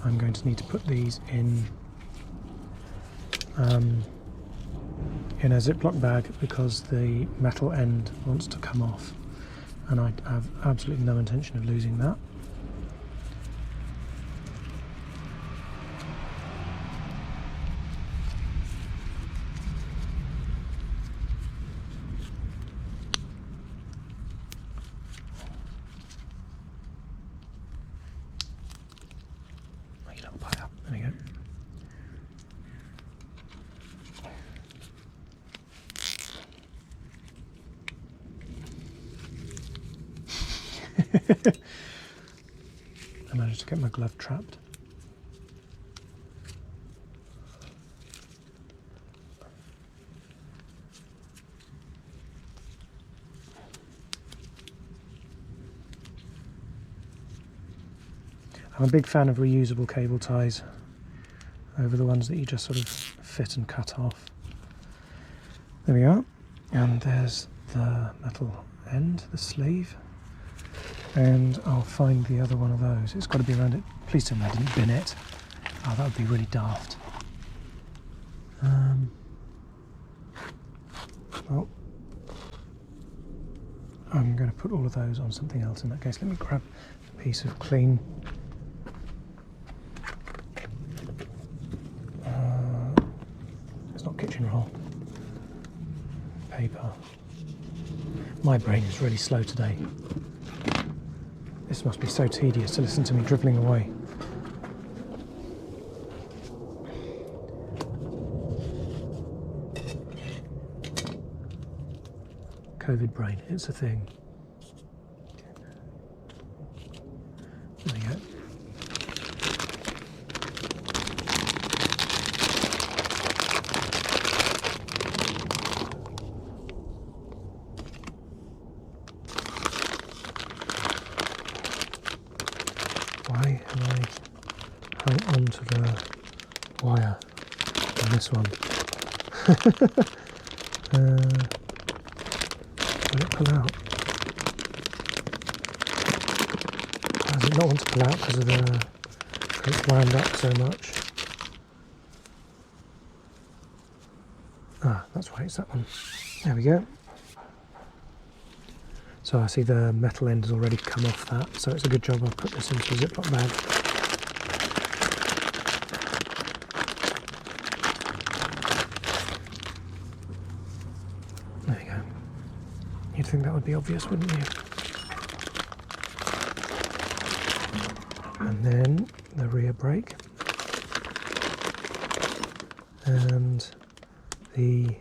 I'm going to need to put these in a Ziploc bag because the metal end wants to come off, and I have absolutely no intention of losing that. There we go. I managed to get my glove trapped. I'm a big fan of reusable cable ties over the ones that you just sort of fit and cut off. There we are, and there's the metal end, the sleeve, and I'll find the other one of those. It's got to be around it. Please tell me I didn't bin it. Oh, that would be really daft. Well, I'm going to put all of those on something else in that case. Let me grab a piece of clean it's not kitchen roll paper. My brain is really slow today. This must be so tedious to listen to me dribbling away. COVID brain, it's a thing. There we go. Why have I hung onto the wire on this one? Will it pull out? Does it not want to pull out because of the it's wound up so much? Ah, that's why it's that one. There we go. So I see the metal end has already come off that, so it's a good job I've put this into a Ziploc bag. There you go. You'd think that would be obvious, wouldn't you? And then the rear brake. And the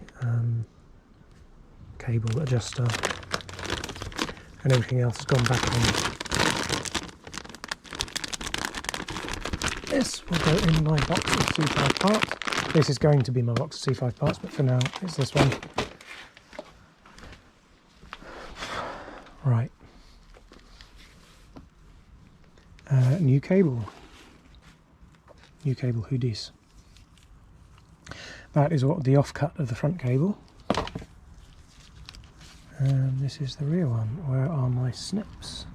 cable adjuster. And everything else has gone back on. This will go in my box of C5 parts. This is going to be my box of C5 parts, but for now it's this one. Right. New cable. New cable, who dis? That is what the offcut of the front cable. And this is the rear one. Where are my snips?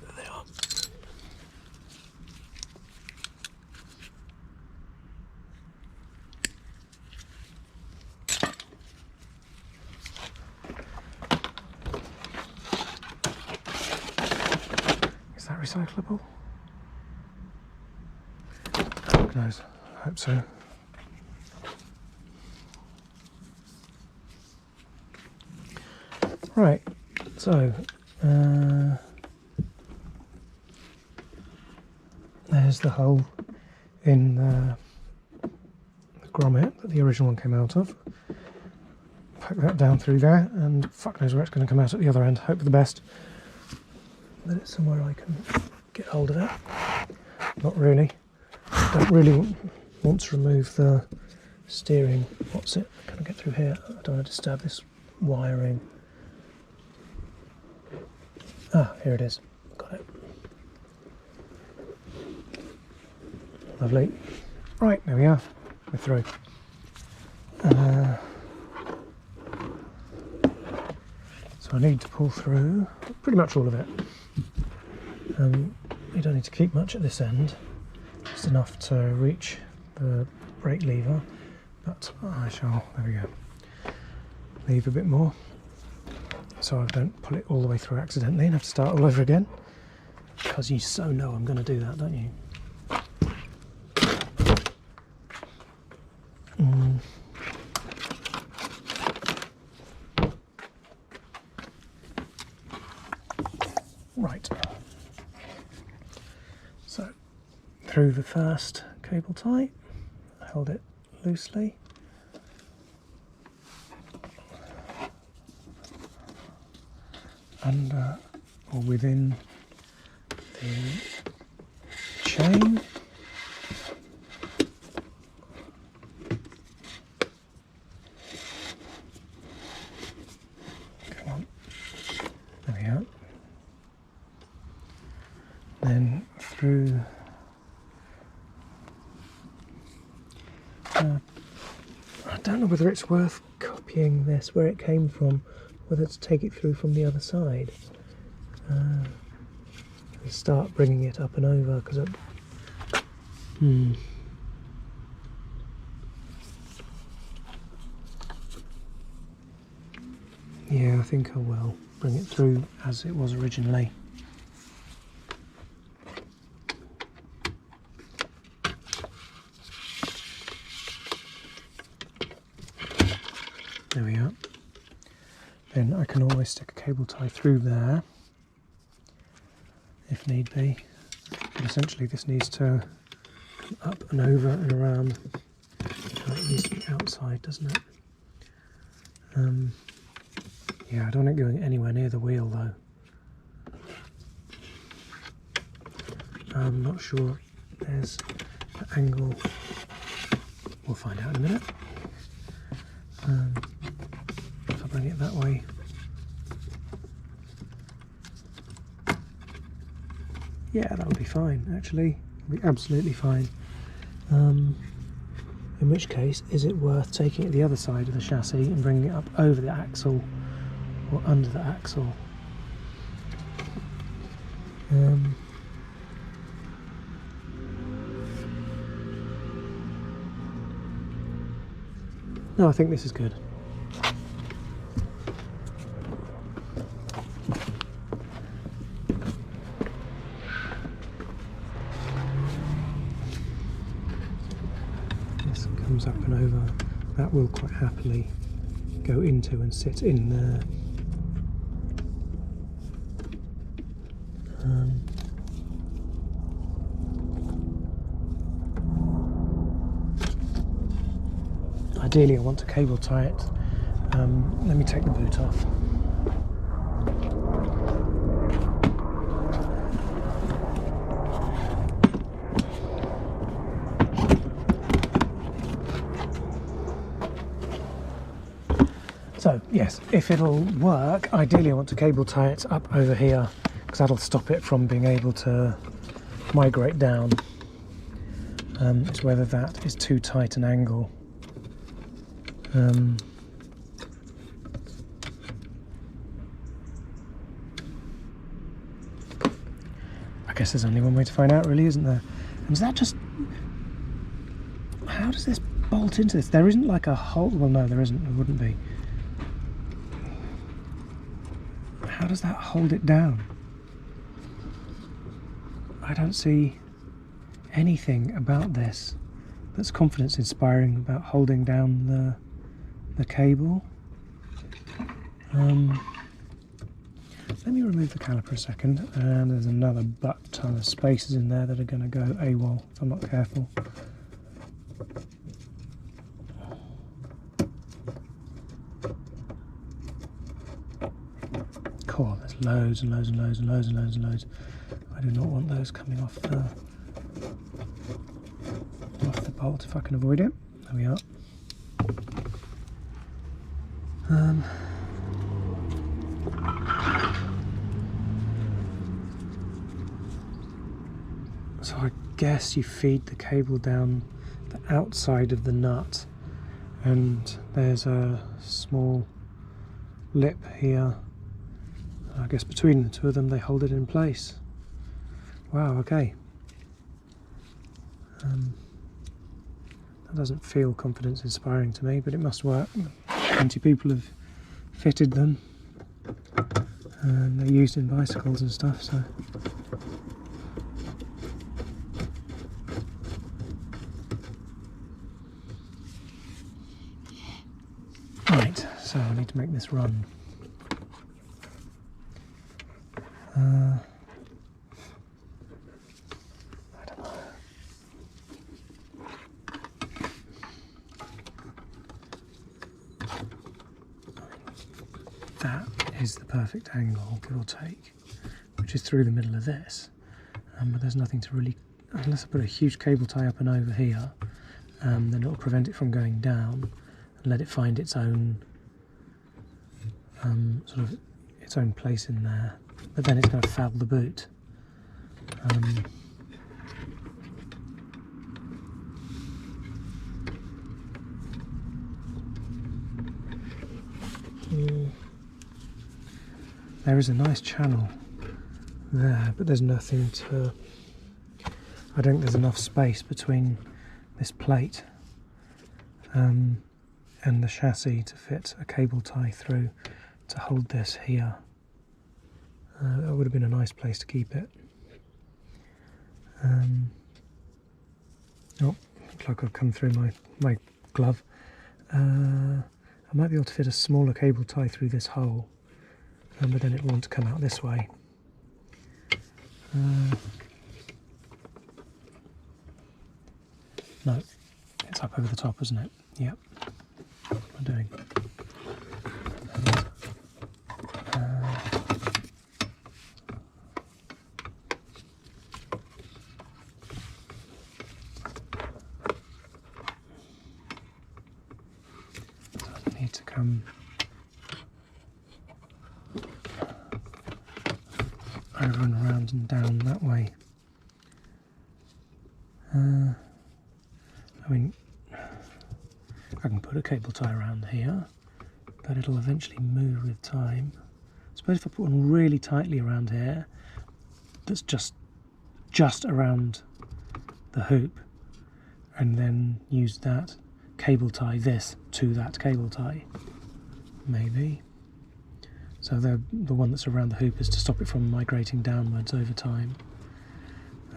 There they are. Is that recyclable? Who knows? I hope so. Right, so there's the hole in the grommet that the original one came out of. Pack that down through there, and fuck knows where it's going to come out at the other end. Hope for the best. That it's somewhere I can get hold of it. Not really. Don't really want to remove the steering. What's it? Can I get through here? I don't want to disturb this wiring. Ah, here it is. Got it. Lovely. Right, there we are. We're through. So I need to pull through pretty much all of it. You don't need to keep much at this end, just enough to reach the brake lever, but I shall, there we go, leave a bit more so I don't pull it all the way through accidentally and have to start all over again, because you so know I'm going to do that, don't you? Right, so through the first cable tie, held it loosely, under or within the chain, come on, there we are. Then through I don't know whether it's worth copying this where it came from, whether to take it through from the other side and start bringing it up and over, because yeah, I think I will bring it through as it was originally. There we are. Then I can always stick a cable tie through there if need be. But essentially this needs to come up and over and around. It needs to be outside, doesn't it? Yeah, I don't want it going anywhere near the wheel though. I'm not sure there's the angle. We'll find out in a minute. If I bring it that way, yeah, that would be fine actually, it'll be absolutely fine. In which case, is it worth taking it the other side of the chassis and bringing it up over the axle or under the axle? No, I think this is good. This comes up and over. That will quite happily go into and sit in there. Ideally I want to cable tie it. Let me take the boot off. So yes, if it'll work, ideally I want to cable tie it up over here, because that'll stop it from being able to migrate down. It's whether that is too tight an angle. I guess there's only one way to find out really, isn't there? And is that just... how does this bolt into this? There isn't like a hole... well no, there isn't, there wouldn't be. How does that hold it down? I don't see anything about this that's confidence inspiring about holding down the cable. Let me remove the caliper a second, and there's another butt ton of spaces in there that are going to go AWOL if I'm not careful. Cool, there's loads and loads and loads and loads and loads and loads. I do not want those coming off the bolt if I can avoid it. There we are. So I guess you feed the cable down the outside of the nut, and there's a small lip here I guess between the two of them they hold it in place. Wow, okay. That doesn't feel confidence inspiring to me, but it must work. 20 people have fitted them, and they're used in bicycles and stuff, so. Right, so I need to make this run. I don't know. That is the perfect angle, give or take, which is through the middle of this. But there's nothing to really, unless I put a huge cable tie up and over here, then it will prevent it from going down and let it find its own sort of its own place in there. But then it's going to foul the boot. There is a nice channel there, but there's nothing to. I don't think there's enough space between this plate and the chassis to fit a cable tie through to hold this here. That would have been a nice place to keep it. Oh, looks like I've come through my glove. I might be able to fit a smaller cable tie through this hole, but then it will want to come out this way. No, it's up over the top, isn't it? Yep. What am I doing? I need to come over and around and down that way. I mean, I can put a cable tie around here, but it'll eventually move with time. I suppose if I put one really tightly around here, that's just around the hoop, and then use that cable tie this to that cable tie, maybe. So the one that's around the hoop is to stop it from migrating downwards over time.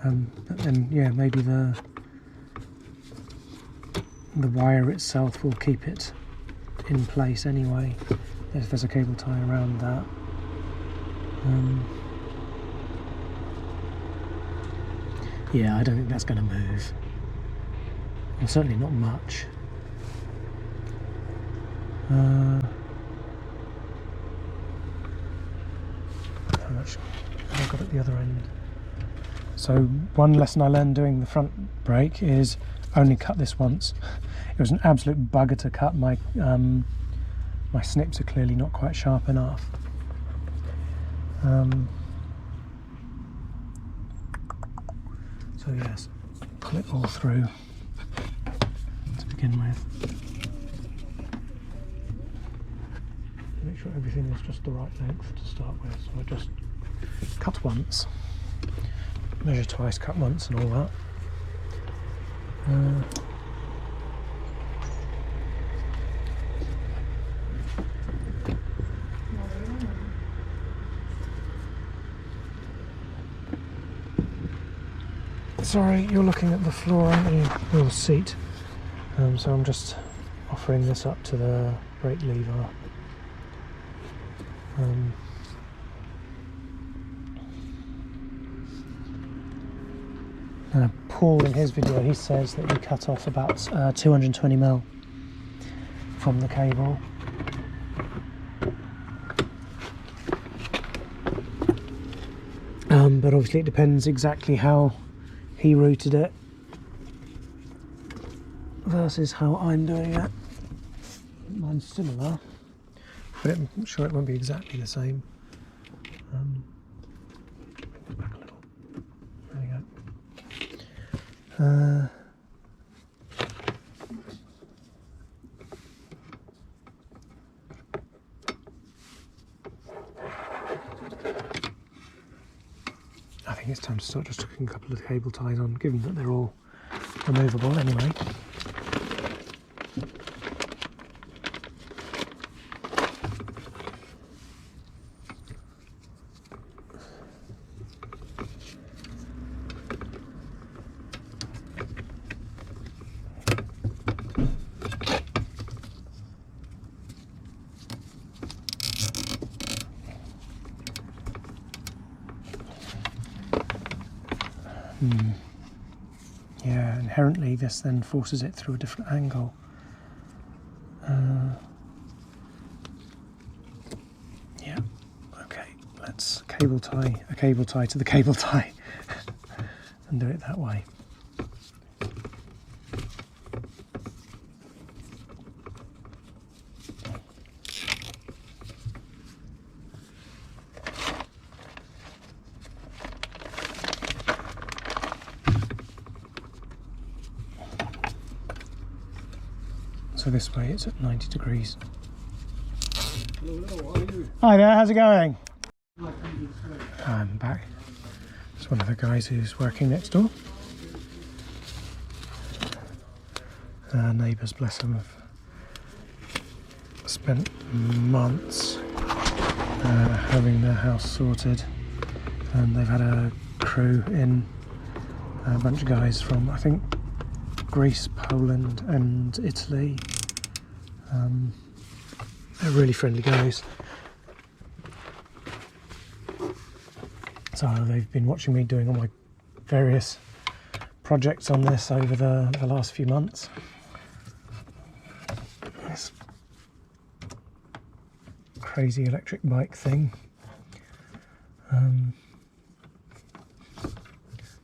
But then, yeah, maybe the wire itself will keep it in place anyway, if there's a cable tie around that. Yeah, I don't think that's going to move. Well, certainly not much. How much have I got at the other end? So one lesson I learned doing the front brake is only cut this once. It was an absolute bugger to cut. My snips are clearly not quite sharp enough. So yes, pull it all through to begin with. Make sure everything is just the right length to start with. So I just cut once, measure twice, cut once, and all that. Sorry, you're looking at the floor, aren't you? Or seat. So I'm just offering this up to the brake lever. Paul, in his video, he says that he cut off about 220mm from the cable. But obviously it depends exactly how he routed it versus how I'm doing it. Mine's similar, but I'm sure it won't be exactly the same. Back a little. There we go. think it's time to start just hooking a couple of cable ties on, given that they're all removable anyway. Yeah, inherently this then forces it through a different angle. Yeah, okay, let's cable tie a cable tie to the cable tie and do it that way. So this way it's at 90 degrees. Hello, how are you? Hi there, how's it going? I'm back. It's one of the guys who's working next door. Neighbours, bless them, have spent months having their house sorted, and they've had a crew in, a bunch of guys from, I think, Greece, Poland and Italy. They're really friendly guys. So they've been watching me doing all my various projects on this over the last few months. This crazy electric bike thing. So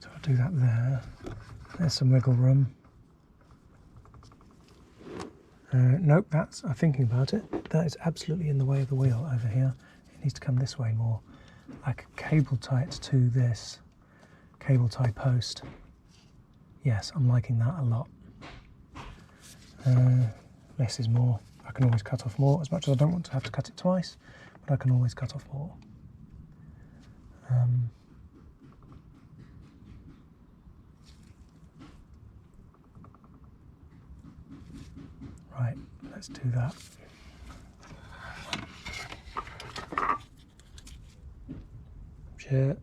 I'll do that there. There's some wiggle room. Nope, I'm thinking about it. That is absolutely in the way of the wheel over here. It needs to come this way more. I could cable tie it to this cable tie post. Yes, I'm liking that a lot. Less is more. I can always cut off more, as much as I don't want to have to cut it twice, but I can always cut off more. Right, let's do that. Shit.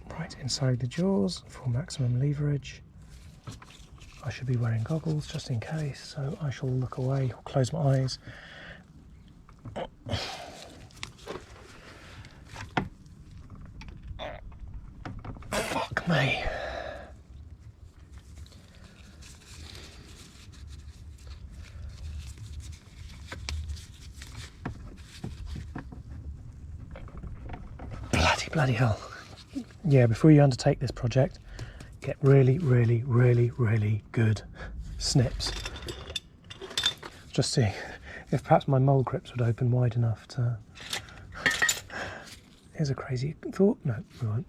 Right, inside the jaws for maximum leverage. I should be wearing goggles just in case, so I shall look away or close my eyes. Fuck me. Bloody hell. Yeah, before you undertake this project, get really, really, really, really good snips. Just see if perhaps my mole grips would open wide enough to... Here's a crazy thought. No, we won't.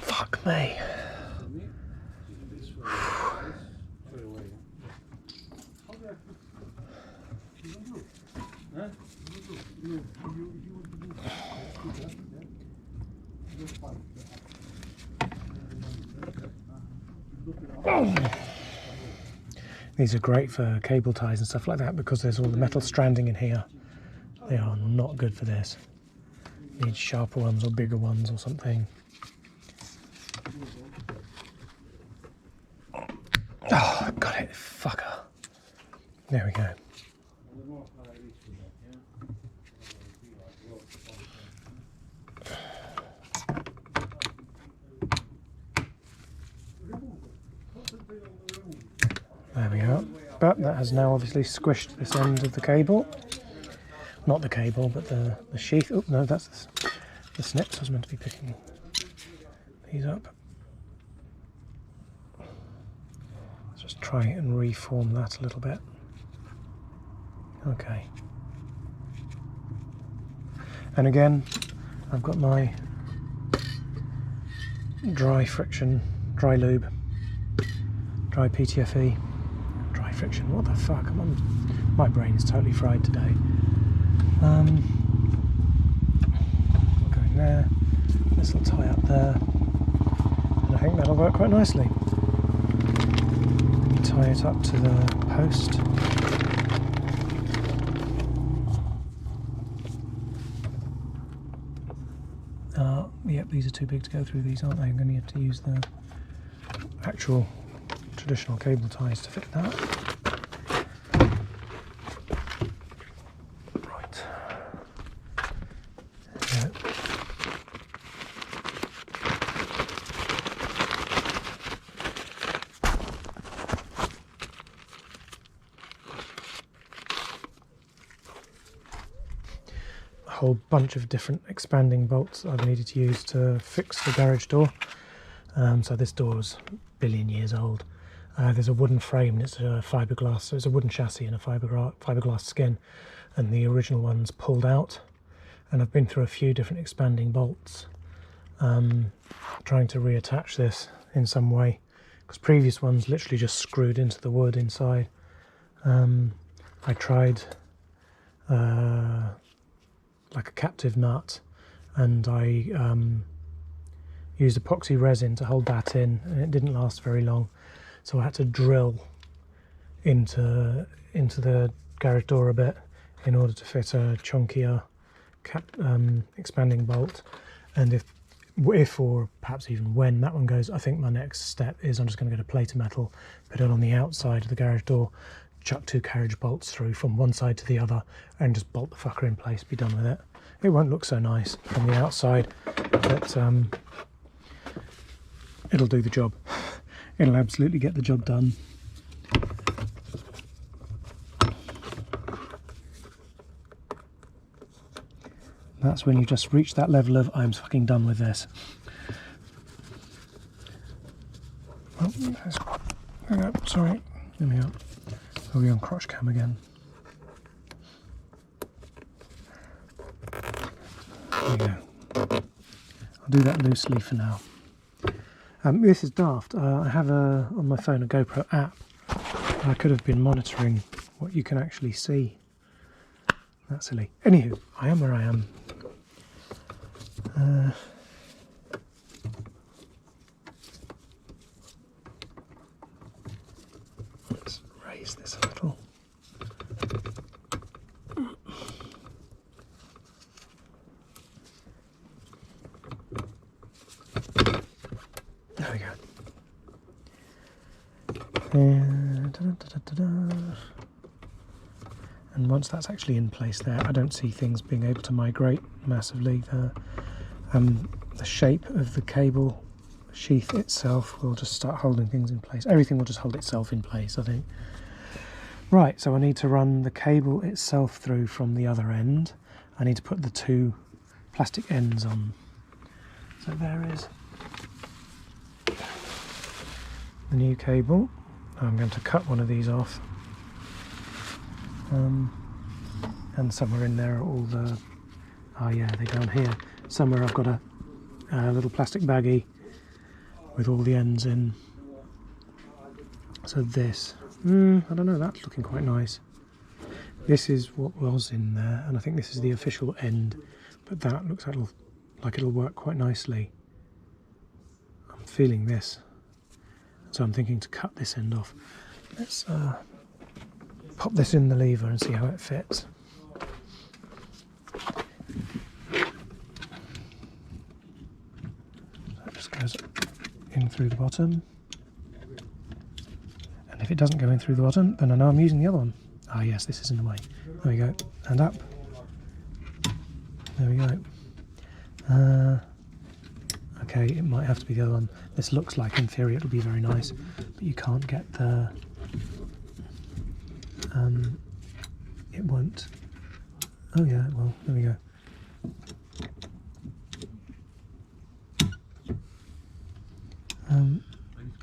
Fuck me. These are great for cable ties and stuff like that because there's all the metal stranding in here. They are not good for this. Need sharper ones or bigger ones or something. Oh, got it, fucker. There we go. There we go. But that has now obviously squished this end of the cable. Not the cable, but the sheath. Oh, no, that's the snips. I was meant to be picking these up. Let's just try and reform that a little bit. Okay. And again, I've got my dry friction dry lube, dry PTFE, dry friction. What the fuck? My brain is totally fried today. Going there. This will tie up there, and I think that'll work quite nicely. Tie it up to the post. Yep, these are too big to go through these, aren't they? I'm going to have to use the actual traditional cable ties to fit that. Right. There we go. Whole bunch of different expanding bolts I've needed to use to fix the garage door. So this door is a billion years old. There's a wooden frame and it's a fiberglass, so it's a wooden chassis and a fiberglass skin, and the original one's pulled out, and I've been through a few different expanding bolts trying to reattach this in some way, because previous ones literally just screwed into the wood inside. I tried like a captive nut, and I used epoxy resin to hold that in, and it didn't last very long, so I had to drill into the garage door a bit in order to fit a chunkier expanding bolt. And if or perhaps even when that one goes, I think my next step is I'm just going to get a plate of metal, put it on the outside of the garage door, chuck 2 carriage bolts through from one side to the other, and just bolt the fucker in place, be done with it. It won't look so nice from the outside, but it'll do the job. It'll absolutely get the job done. That's when you just reach that level of I'm fucking done with this. Oh, hang on, sorry, let me up. I'll be on crotch cam again. There you go. I'll do that loosely for now. This is daft. I have on my phone a GoPro app. I could have been monitoring what you can actually see. That's silly. Anywho, I am where I am. Let's raise this a little. There we go. And once that's actually in place there, I don't see things being able to migrate massively. The shape of the cable sheath itself will just start holding things in place. Everything will just hold itself in place, I think. Right, so I need to run the cable itself through from the other end. I need to put the 2 plastic ends on. So there is the new cable. I'm going to cut one of these off. And somewhere in there are all the... Oh yeah, they're down here. Somewhere I've got a little plastic baggie with all the ends in. So this... I don't know, that's looking quite nice. This is what was in there, and I think this is the official end, but that looks like it'll work quite nicely. I'm feeling this. So I'm thinking to cut this end off. Let's pop this in the lever and see how it fits. That just goes in through the bottom. And if it doesn't go in through the bottom, then I know I'm using the other one. Ah yes, this is in the way. There we go. And up. There we go. Okay, it might have to be the other one. This looks like, in theory, it'll be very nice, but you can't get the... it won't. Oh yeah, well, there we go.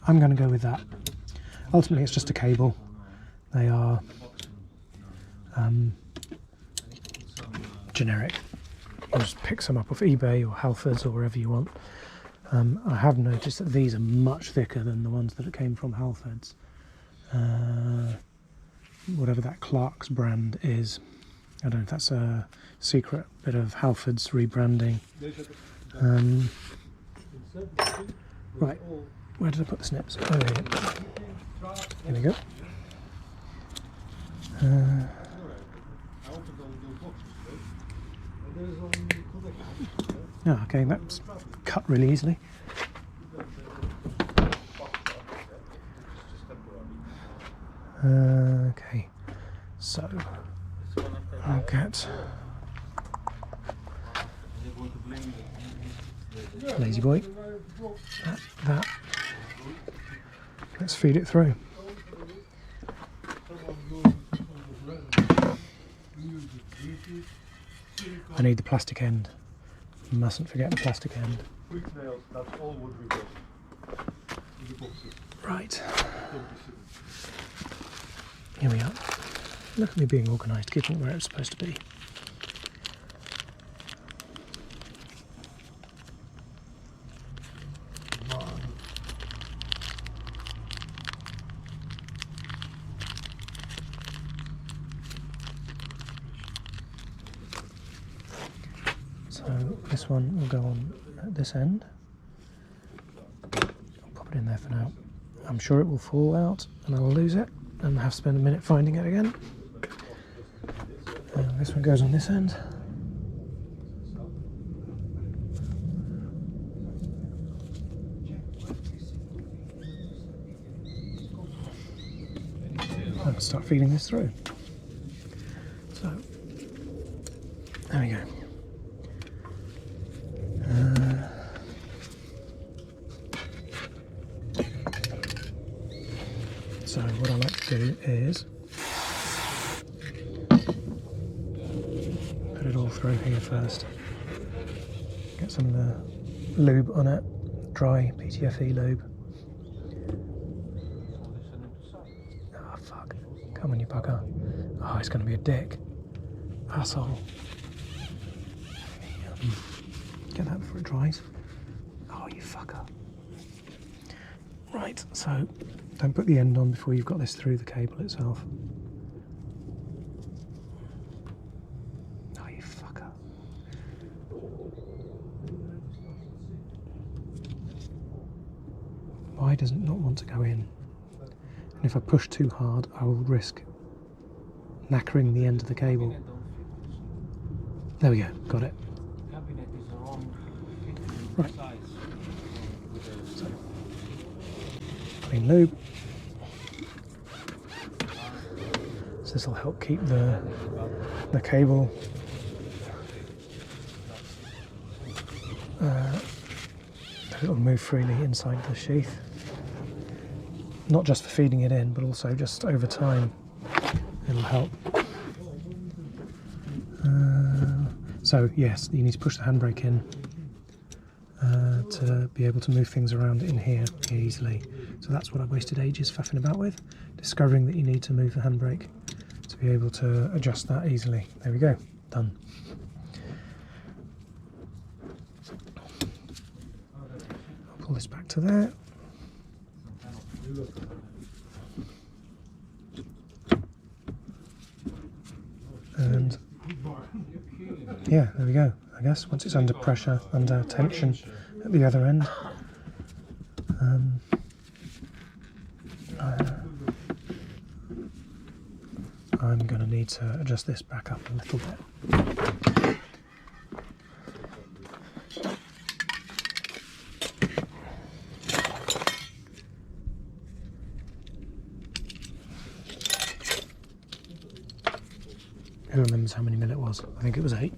I'm going to go with that. Ultimately, it's just a cable. They are generic. You just pick some up off eBay or Halfords or wherever you want. I have noticed that these are much thicker than the ones that it came from Halfeds. Whatever that Clark's brand is. I don't know if that's a secret bit of Halford's rebranding. Right, where did I put the snips? Oh, here we go. Okay, that's cut really easily. Okay, so I'll get lazy boy. That. Let's feed it through. I need the plastic end. Mustn't forget the plastic end. Right. Here we are. Look at me being organised, keeping it where it's supposed to be. So this one will go on at this end. I'll pop it in there for now. I'm sure it will fall out and I will lose it and have to spend a minute finding it again. This one goes on this end. I'll start feeding this through. So, there we go. So what I like to do is put it all through here first. Get some of the lube on it, dry PTFE lube. Oh fuck, come on you bugger. Oh, it's going to be a dick. Asshole. Get that before it dries. Oh, you fucker. Right, so don't put the end on before you've got this through the cable itself. Oh, you fucker. Why does it not want to go in? And if I push too hard, I will risk knackering the end of the cable. There we go, got it. Right. So, clean lube. So this will help keep the cable it'll move freely inside the sheath. Not just for feeding it in, but also just over time it'll help. So yes, you need to push the handbrake in to be able to move things around in here easily. So that's what I wasted ages faffing about with, discovering that you need to move the handbrake to be able to adjust that easily. There we go, done. I'll pull this back to there. And yeah, there we go. I guess once it's under pressure, under tension at the other end, I'm going to need to adjust this back up a little bit. Who remembers how many mil it was? I think it was 8.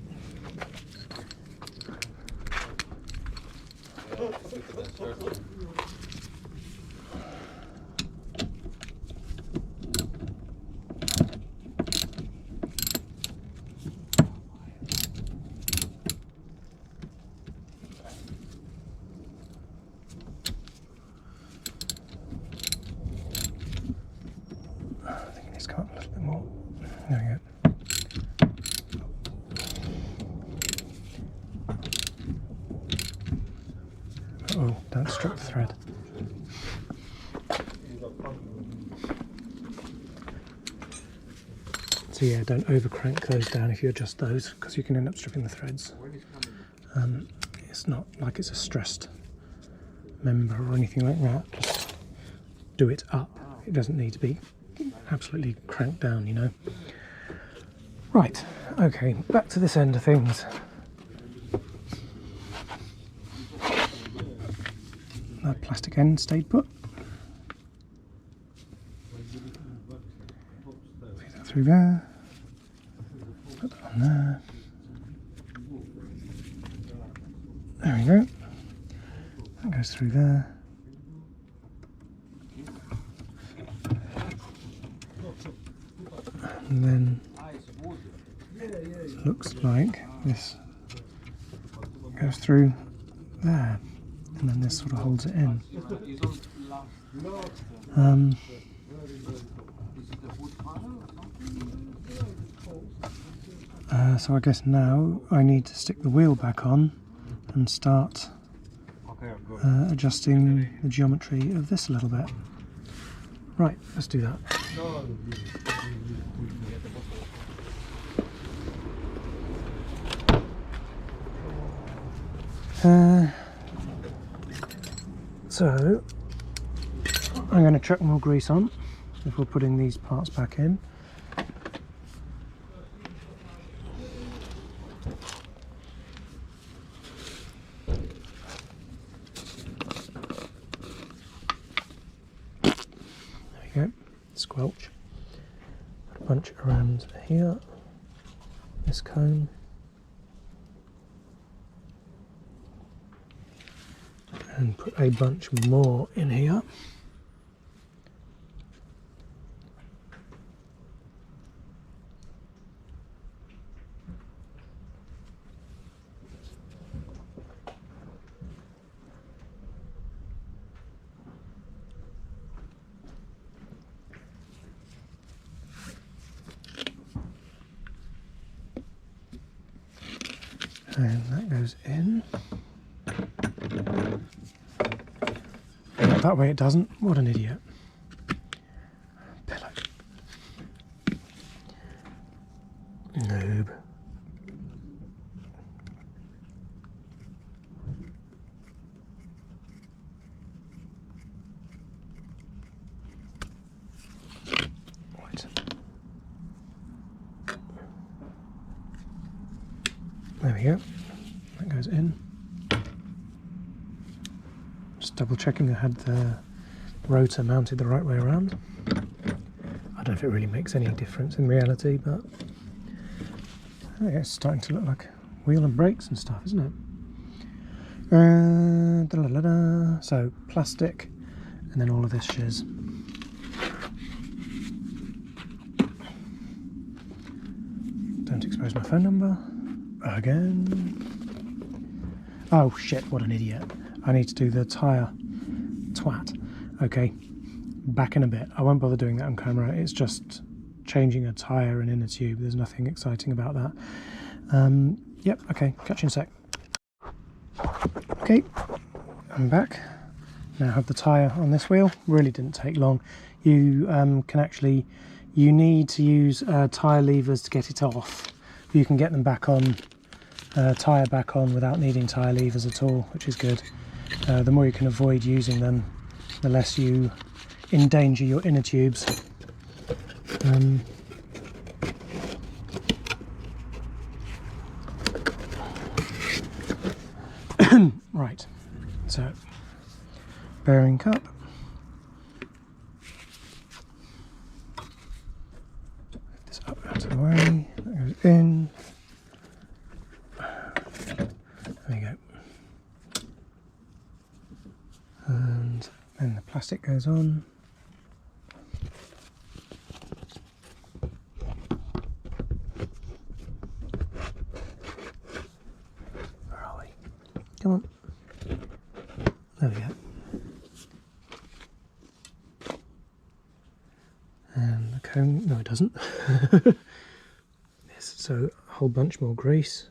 I think it needs to come up a little bit more. There we go. Oh, don't strip the thread. So yeah, don't over crank those down if you adjust those, because you can end up stripping the threads. It's not like it's a stressed member or anything like that. Just do it up. It doesn't need to be absolutely cranked down, you know. Right, okay, back to this end of things. The plastic end stayed put. Feed that through there. Put that on there. There we go. That goes through there. And then looks like this goes through there, and then this sort of holds it in. So I guess now I need to stick the wheel back on and start adjusting the geometry of this a little bit. Right, let's do that. So I'm going to chuck more grease on before putting these parts back in. There we go, squelch. Put a bunch around here, this cone. And put a bunch more in here. And that goes in. That way it doesn't. What an idiot. Pillow. Noob. Right. There we go. That goes in. Just double checking I had the rotor mounted the right way around. I don't know if it really makes any difference in reality, but it's starting to look like wheel and brakes and stuff, isn't it? So plastic, and then all of this shiz. Don't expose my phone number again. Oh shit, what an idiot. I need to do the tyre. Twat. Okay, back in a bit. I won't bother doing that on camera. It's just changing a tyre and inner tube. There's nothing exciting about that. Yep, okay, catch you in a sec. Okay, I'm back. Now I have the tyre on this wheel. Really didn't take long. You you need to use tyre levers to get it off. You can get them back on, tyre back on without needing tyre levers at all, which is good. The more you can avoid using them, the less you endanger your inner tubes. Right, so bearing cup. Lift this up out of the way, that goes in. There we go. And then the plastic goes on. Where are we? Come on. There we go. And the cone, no it doesn't. Yes, so a whole bunch more grease.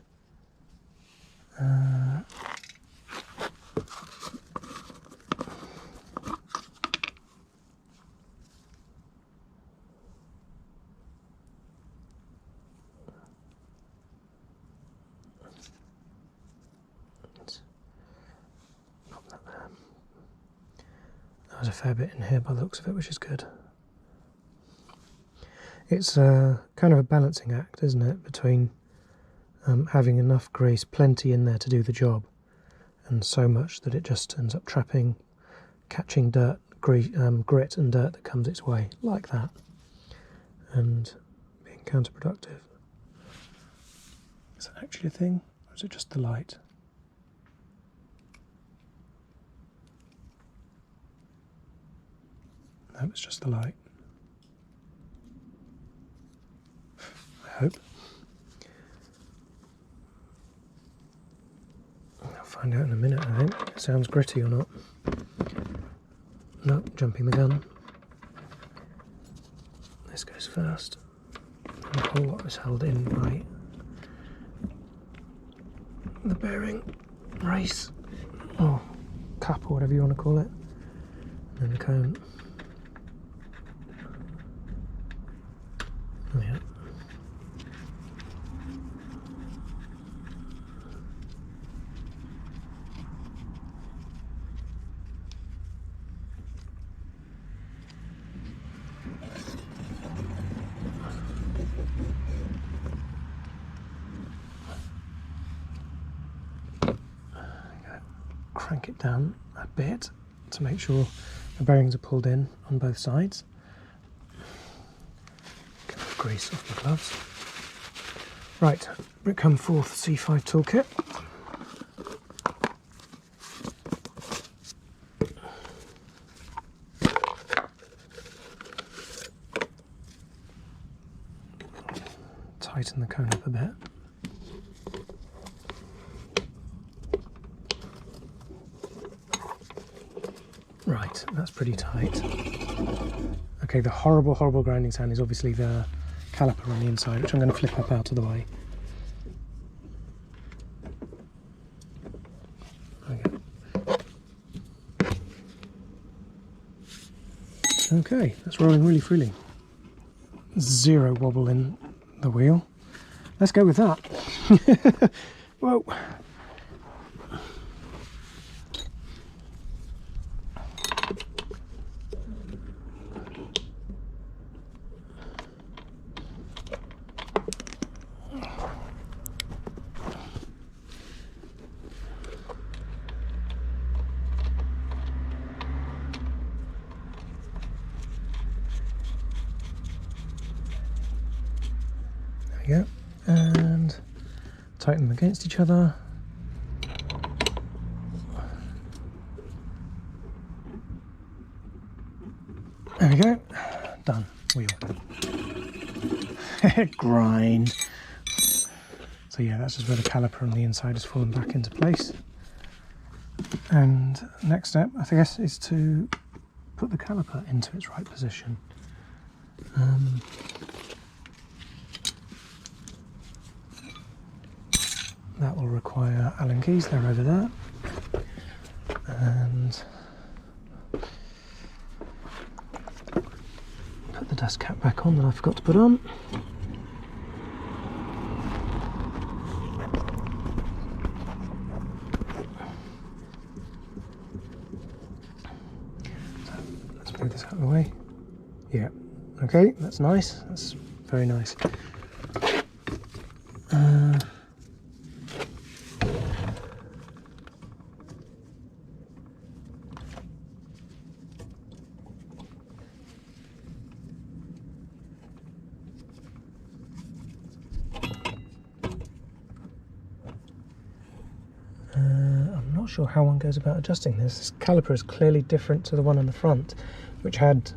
There's a fair bit in here by the looks of it, which is good. It's kind of a balancing act, isn't it, between having enough grease, plenty in there to do the job, and so much that it just ends up catching dirt, grit and dirt that comes its way, like that, and being counterproductive. Is that actually a thing, or is it just the light? No, it's just the light. I hope. I'll find out in a minute, I think. It sounds gritty or not. No, jumping the gun. This goes first. The whole lot is held in by the bearing race, or cap, or whatever you want to call it, and the cone. Oh, yeah. Crank it down a bit to make sure the bearings are pulled in on both sides. Get the grease off my gloves. Right, Brickham 4th C5 toolkit. Tighten the cone up a bit. Right, that's pretty tight. Okay, the horrible, horrible grinding sound is obviously the caliper on the inside, which I'm going to flip up out of the way. Okay, that's rolling really freely. Zero wobble in the wheel. Let's go with that. Whoa. There we go, and tighten them against each other. There we go, done. Wheel. Grind. So yeah, that's just where the caliper on the inside has fallen back into place. And next step, I guess, is to put the caliper into its right position. That will require Allen keys, they're over there. And put the dust cap back on that I forgot to put on. So let's move this out of the way. Yeah, okay, that's nice, that's very nice. I'm not sure how one goes about adjusting this. This caliper is clearly different to the one on the front, which had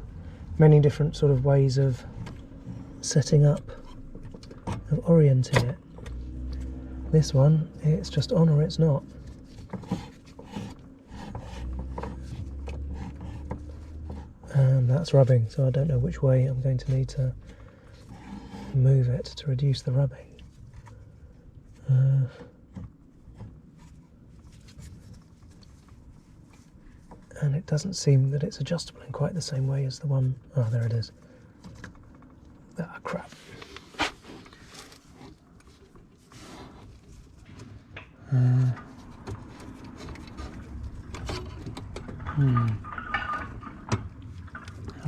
many different sort of ways of setting up, of orienting it. This one, it's just on or it's not. And that's rubbing, so I don't know which way I'm going to need to move it to reduce the rubbing. And it doesn't seem that it's adjustable in quite the same way as the one. Oh, there it is. Ah, crap.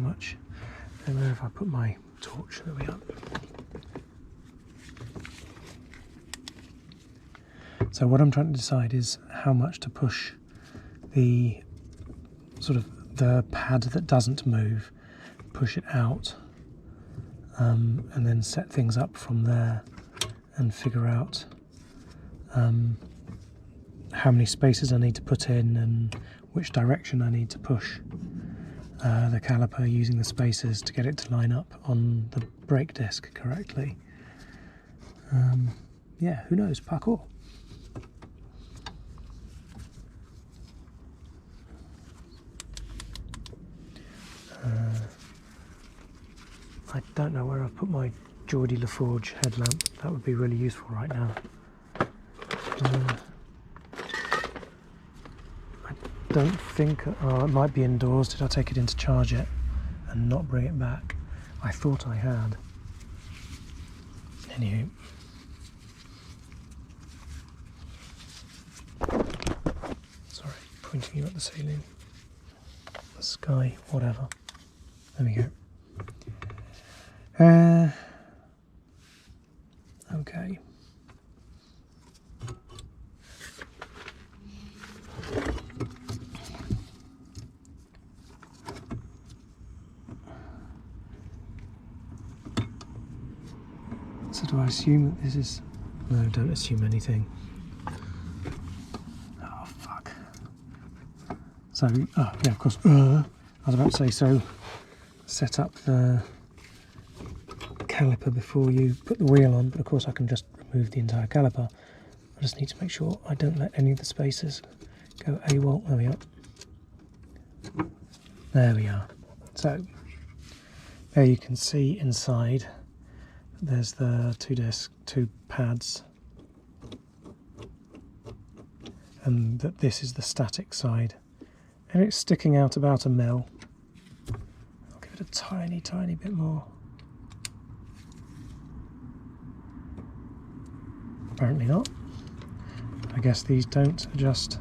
how much. And where if I put my torch? There we are. So what I'm trying to decide is how much to push the sort of the pad that doesn't move, push it out, and then set things up from there and figure out how many spaces I need to put in and which direction I need to push the caliper using the spaces to get it to line up on the brake disc correctly. Yeah, who knows, parkour. I don't know where I've put my Geordie LaForge headlamp. That would be really useful right now. I don't think... Oh, it might be indoors. Did I take it in to charge it and not bring it back? I thought I had. Anyway. Sorry, pointing you at the ceiling. The sky, whatever. There we go. Okay. So do I assume that this is... No, don't assume anything. Oh, fuck. So, oh, yeah, of course. I was about to say, so set up the caliper before you put the wheel on, but of course I can just remove the entire caliper. I just need to make sure I don't let any of the spacers go AWOL. There we are. There we are. So there you can see inside there's the two pads, and that this is the static side, and it's sticking out about 1 mil. I'll give it a tiny bit more. Apparently not. I guess these don't adjust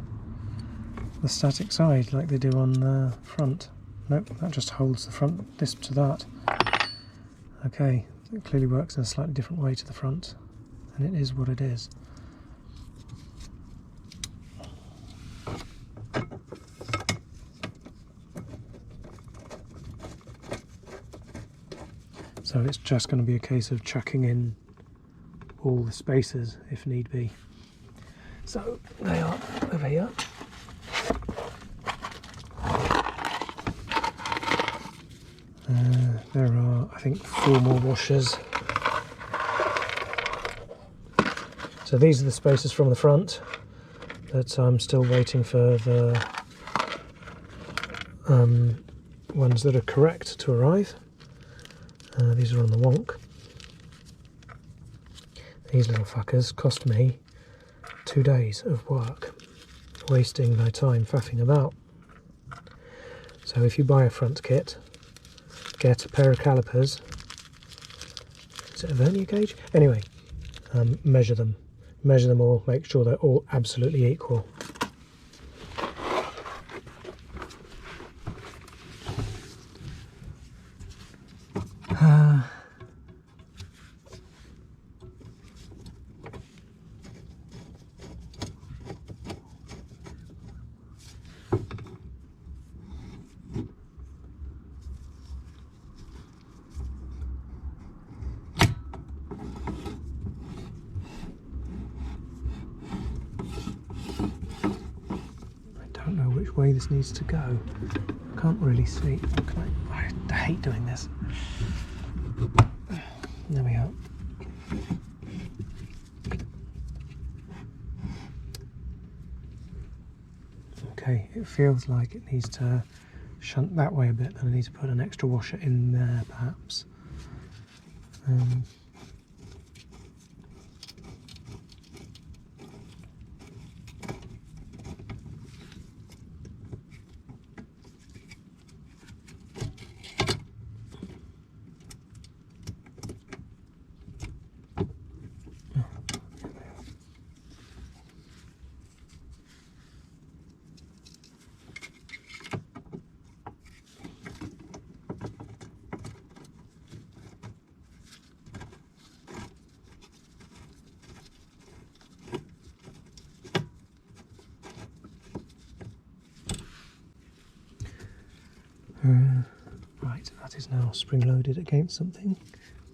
the static side like they do on the front. Nope, that just holds the front this to that. Okay, it clearly works in a slightly different way to the front, and it is what it is. So it's just going to be a case of chucking in all the spacers if need be. So they are over here. There are, I think, 4 more washers. So these are the spacers from the front, but I'm still waiting for the ones that are correct to arrive. These are on the wonk. These little fuckers cost me 2 days of work, wasting my time faffing about. So if you buy a front kit, get a pair of calipers. Is it a vernier gauge? Anyway, measure them all, make sure they're all absolutely equal. Which way this needs to go. I can't really see. I hate doing this. There we are. Okay, it feels like it needs to shunt that way a bit, and I need to put an extra washer in there perhaps. Right, that is now spring-loaded against something.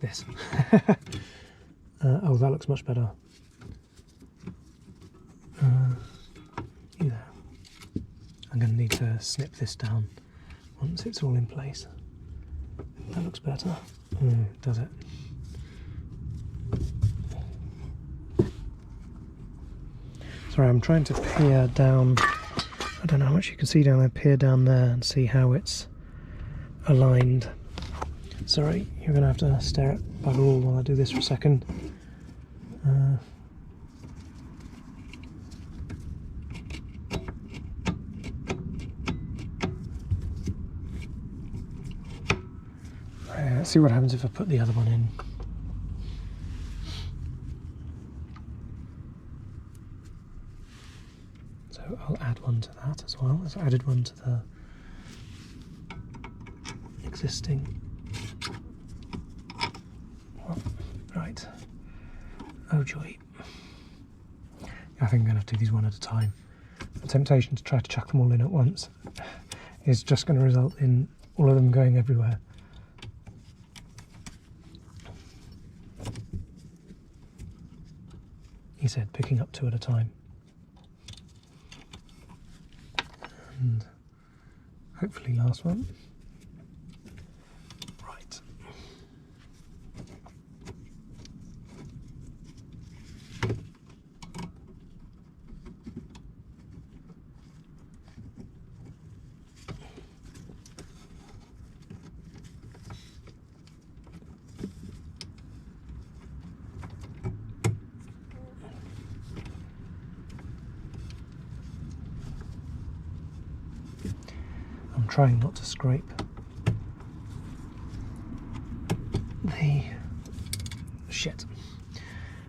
This. Oh, that looks much better. You there. I'm going to need to snip this down once it's all in place. That looks better. Does it? Sorry, I'm trying to peer down. I don't know how much you can see down there. Peer down there and see how it's aligned. Sorry, you're going to have to stare at bugger all while I do this for a second. Let's see what happens if I put the other one in. So I'll add one to that as well. I've added one to the existing. Oh, right. Oh joy. I think I'm going to have to do these one at a time. The temptation to try to chuck them all in at once is just going to result in all of them going everywhere. He said picking up two at a time. And hopefully last one. Right. I'm trying not to scrape the shit.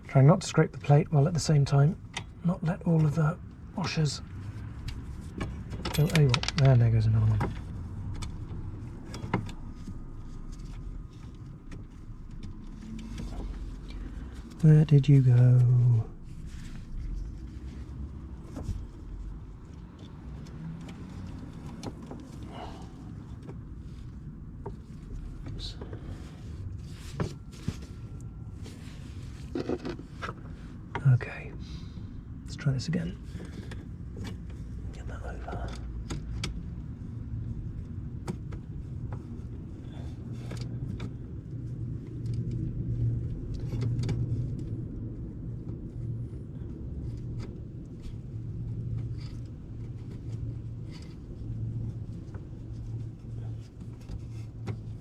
Trying not to scrape the plate while at the same time not let all of the washers go AWOL. There goes another one. Where did you go? Okay, let's try this again. Get that over.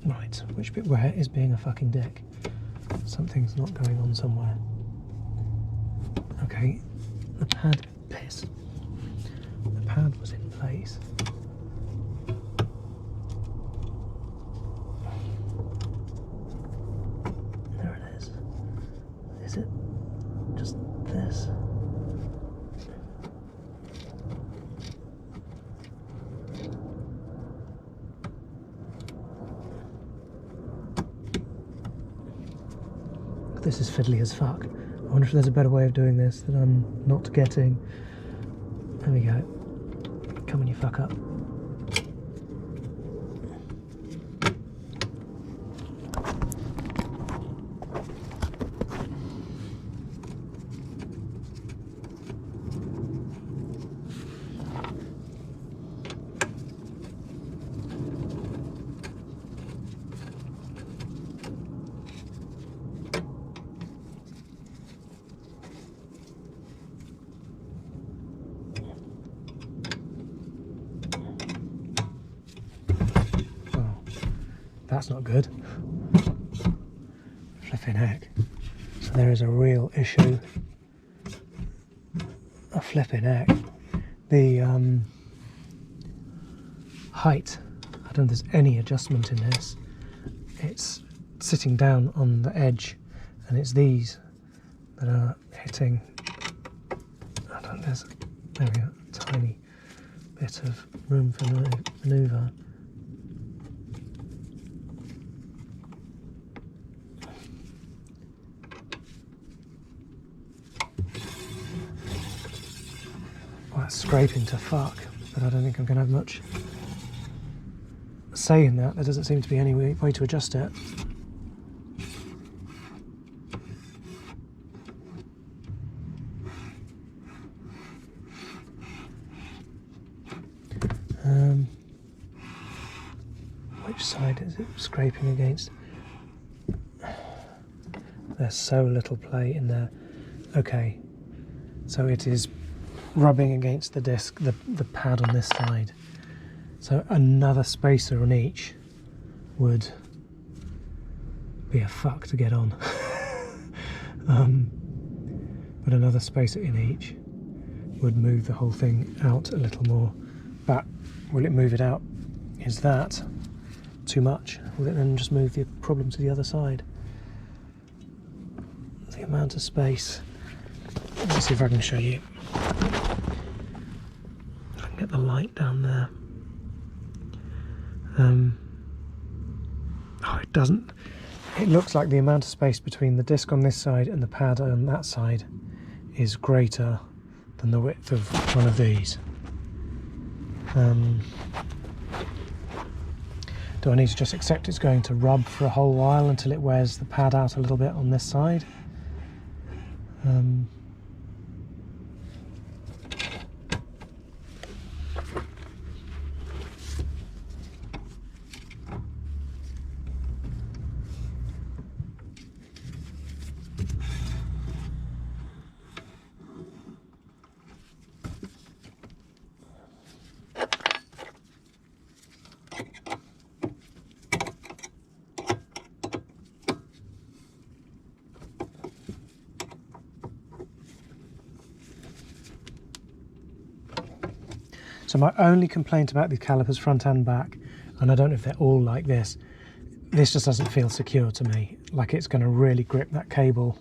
Right, which bit where is being a fucking dick? Something's not going on somewhere. Okay, the pad, piss. The pad was in place. There it is. Is it just this? This is fiddly as fuck. I wonder if there's a better way of doing this that I'm not getting. There we go. Come on, you fuck up. That's not good. Flipping heck. So there is a real issue. A flipping heck. The height, I don't think there's any adjustment in this. It's sitting down on the edge and it's these that are hitting. I don't know, there we go, a tiny bit of room for manoeuvre. Well, that's scraping to fuck, but I don't think I'm going to have much saying that, there doesn't seem to be any way to adjust it. Which side is it scraping against? There's so little play in there. Okay, so it is rubbing against the disc, the pad on this side. So another spacer on each would be a fuck to get on. But another spacer in each would move the whole thing out a little more. But will it move it out? Is that too much? Will it then just move the problem to the other side? The amount of space. Let's see if I can show you. I can get the light down there. Oh, it doesn't. It looks like the amount of space between the disc on this side and the pad on that side is greater than the width of one of these. Do I need to just accept it's going to rub for a whole while until it wears the pad out a little bit on this side? So my only complaint about the calipers front and back, and I don't know if they're all like this just doesn't feel secure to me, like it's going to really grip that cable.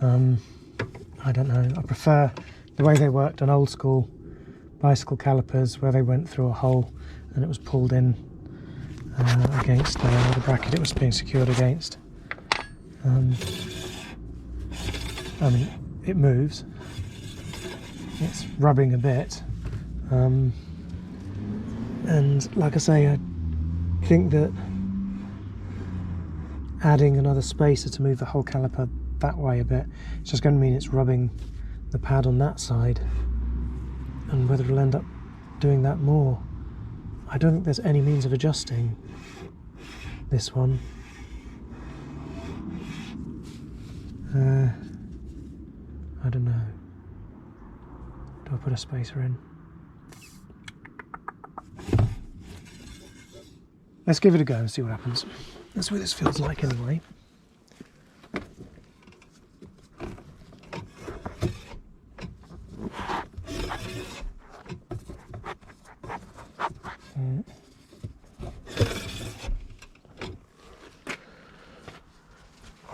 I don't know, I prefer the way they worked on old school bicycle calipers where they went through a hole and it was pulled in against the bracket it was being secured against. I mean, it moves, it's rubbing a bit. And like I say, I think that adding another spacer to move the whole caliper that way a bit, it's just going to mean it's rubbing the pad on that side, and whether it'll end up doing that more. I don't think there's any means of adjusting this one. I don't know. Do I put a spacer in? Let's give it a go and see what happens. That's what this feels like anyway.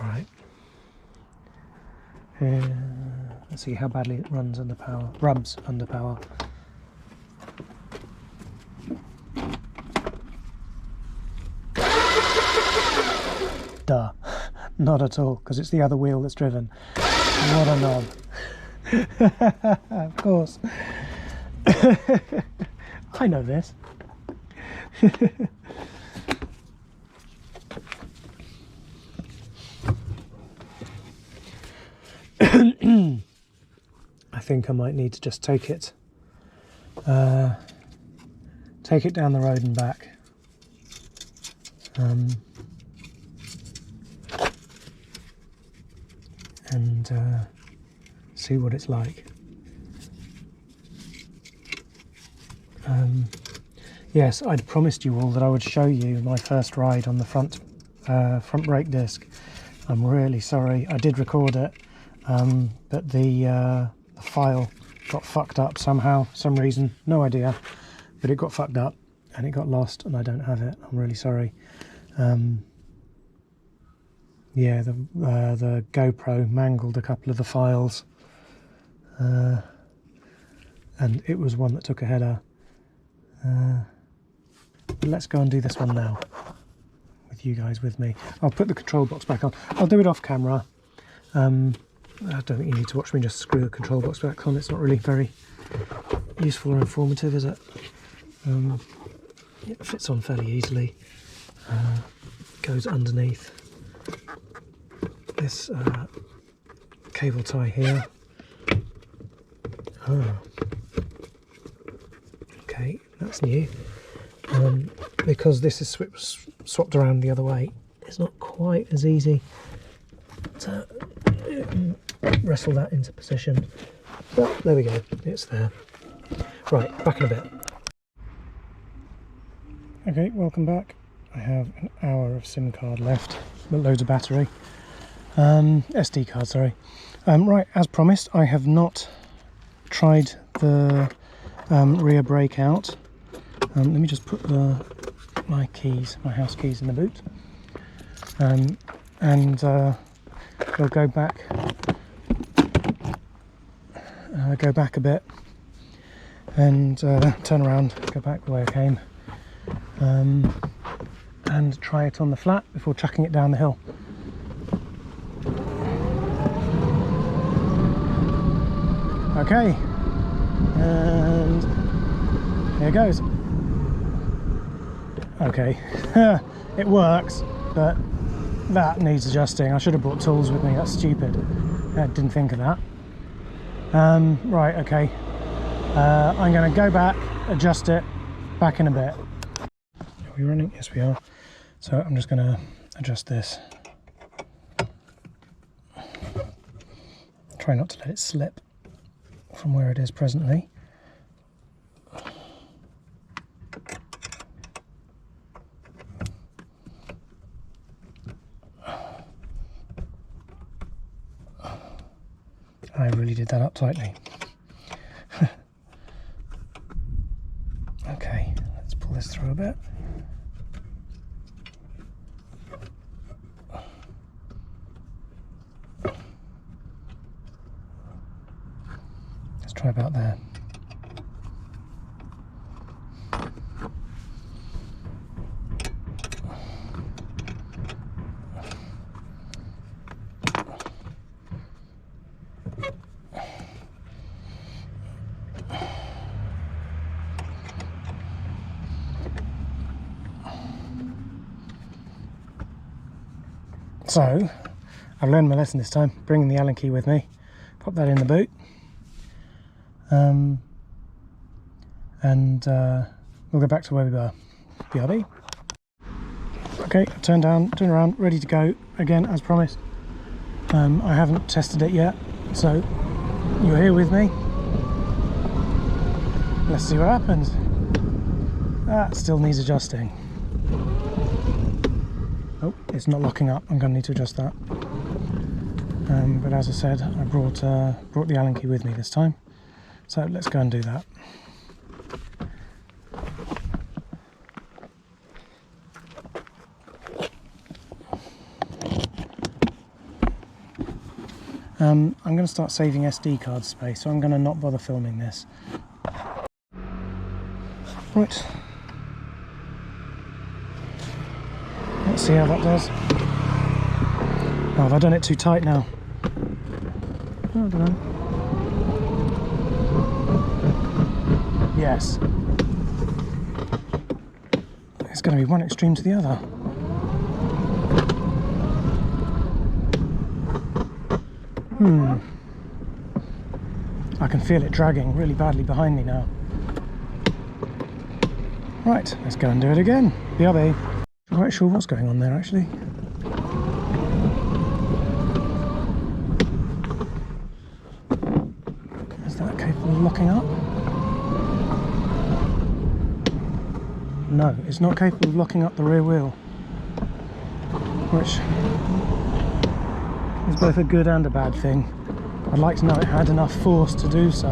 All right. Let's see how badly it runs under power. Rubs under power. Duh, not at all, because it's the other wheel that's driven. What a knob. Of course. I know this. I think I might need to just take it down the road and back. And see what it's like. Yes, I'd promised you all that I would show you my first ride on the front brake disc. I'm really sorry. I did record it, but the file got fucked up somehow, some reason, no idea, but it got fucked up and it got lost and I don't have it. I'm really sorry. Yeah, the GoPro mangled a couple of the files, and it was one that took a header. But let's go and do this one now, with you guys with me. I'll put the control box back on. I'll do it off camera. I don't think you need to watch me just screw the control box back on. It's not really very useful or informative, is it? It fits on fairly easily. Goes underneath this cable tie here. Oh. Okay, that's new. Because this is swapped around the other way, it's not quite as easy to wrestle that into position. But there we go, it's there. Right, back in a bit. Okay, welcome back. I have an hour of SIM card left, but loads of battery. SD card, sorry. Right, as promised, I have not tried the rear brake out. Let me just put my house keys in the boot. And we'll go back a bit and turn around, go back the way I came, and try it on the flat before chucking it down the hill. Okay, and here goes. Okay, it works, but that needs adjusting. I should have brought tools with me, that's stupid. I didn't think of that. Right, okay. I'm going to go back, adjust it, back in a bit. Are we running? Yes, we are. So I'm just going to adjust this. Try not to let it slip from where it is presently. I really did that up tightly. Okay, let's pull this through a bit. Let's try about there. So, I've learned my lesson this time, bringing the Allen key with me, pop that in the boot, and we'll go back to where we were. BRB. Okay, turn around, ready to go, again as promised. I haven't tested it yet, so you're here with me. Let's see what happens. That still needs adjusting. Oh, it's not locking up. I'm going to need to adjust that. But as I said, I brought the Allen key with me this time. So let's go and do that. I'm going to start saving SD card space, so I'm going to not bother filming this. Right. Let's see how that does. Oh, have I done it too tight now? Oh, I don't know. Yes. It's going to be one extreme to the other. I can feel it dragging really badly behind me now. Right, let's go and do it again. BRB. I'm not quite sure what's going on there actually. Is that capable of locking up? No, it's not capable of locking up the rear wheel, which is both a good and a bad thing. I'd like to know it had enough force to do so.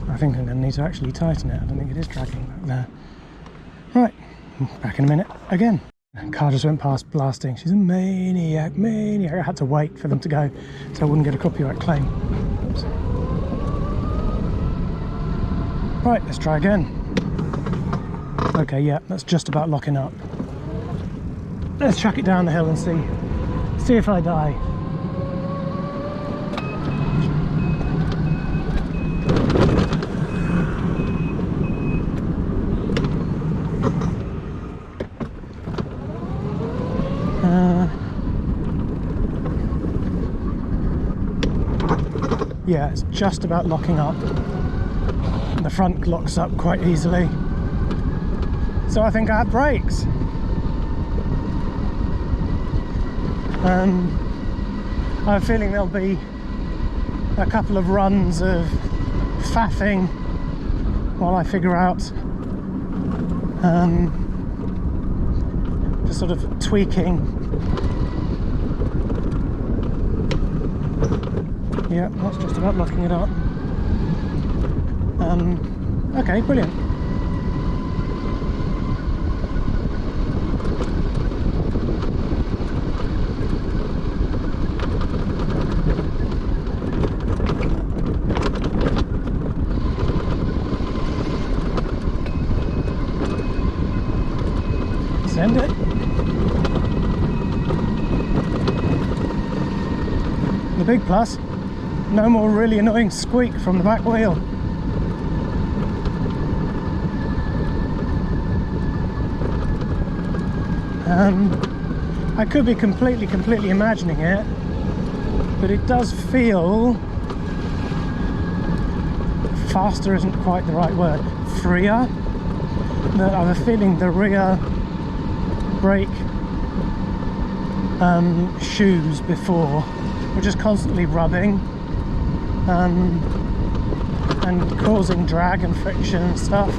I think I'm going to need to actually tighten it. I don't think it is dragging back there. Right, back in a minute again. Car just went past blasting. She's a maniac. I had to wait for them to go so I wouldn't get a copyright claim. Oops. Right, let's try again. Okay, yeah, that's just about locking up. Let's chuck it down the hill and see if I die. yeah, it's just about locking up. The front locks up quite easily, so I think I have brakes. I have a feeling there'll be a couple of runs of faffing while I figure out, just sort of tweaking. Yeah, that's just about locking it up. Okay, brilliant. Send it. The big plus, no more really annoying squeak from the back wheel. I could be completely imagining it, but it does feel faster isn't quite the right word, freer. I have a feeling the rear brake shoes before were just constantly rubbing and causing drag and friction and stuff.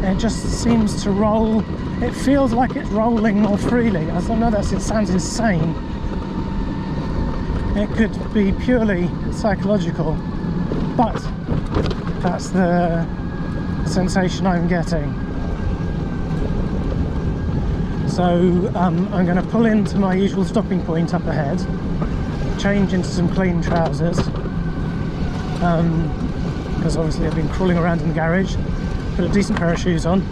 It just seems to roll. It feels like it's rolling more freely. I don't know, it sounds insane. It could be purely psychological, but that's the sensation I'm getting. So I'm going to pull into my usual stopping point up ahead, change into some clean trousers, because obviously I've been crawling around in the garage, put a decent pair of shoes on,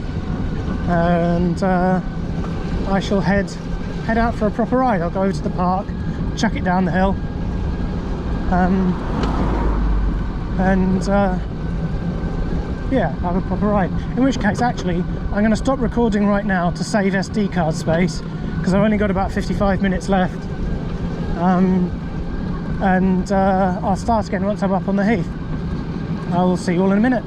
and I shall head out for a proper ride. I'll go over to the park, chuck it down the hill, yeah, have a proper ride. In which case, actually, I'm going to stop recording right now to save SD card space, because I've only got about 55 minutes left, and I'll start again once I'm up on the heath. I will see you all in a minute.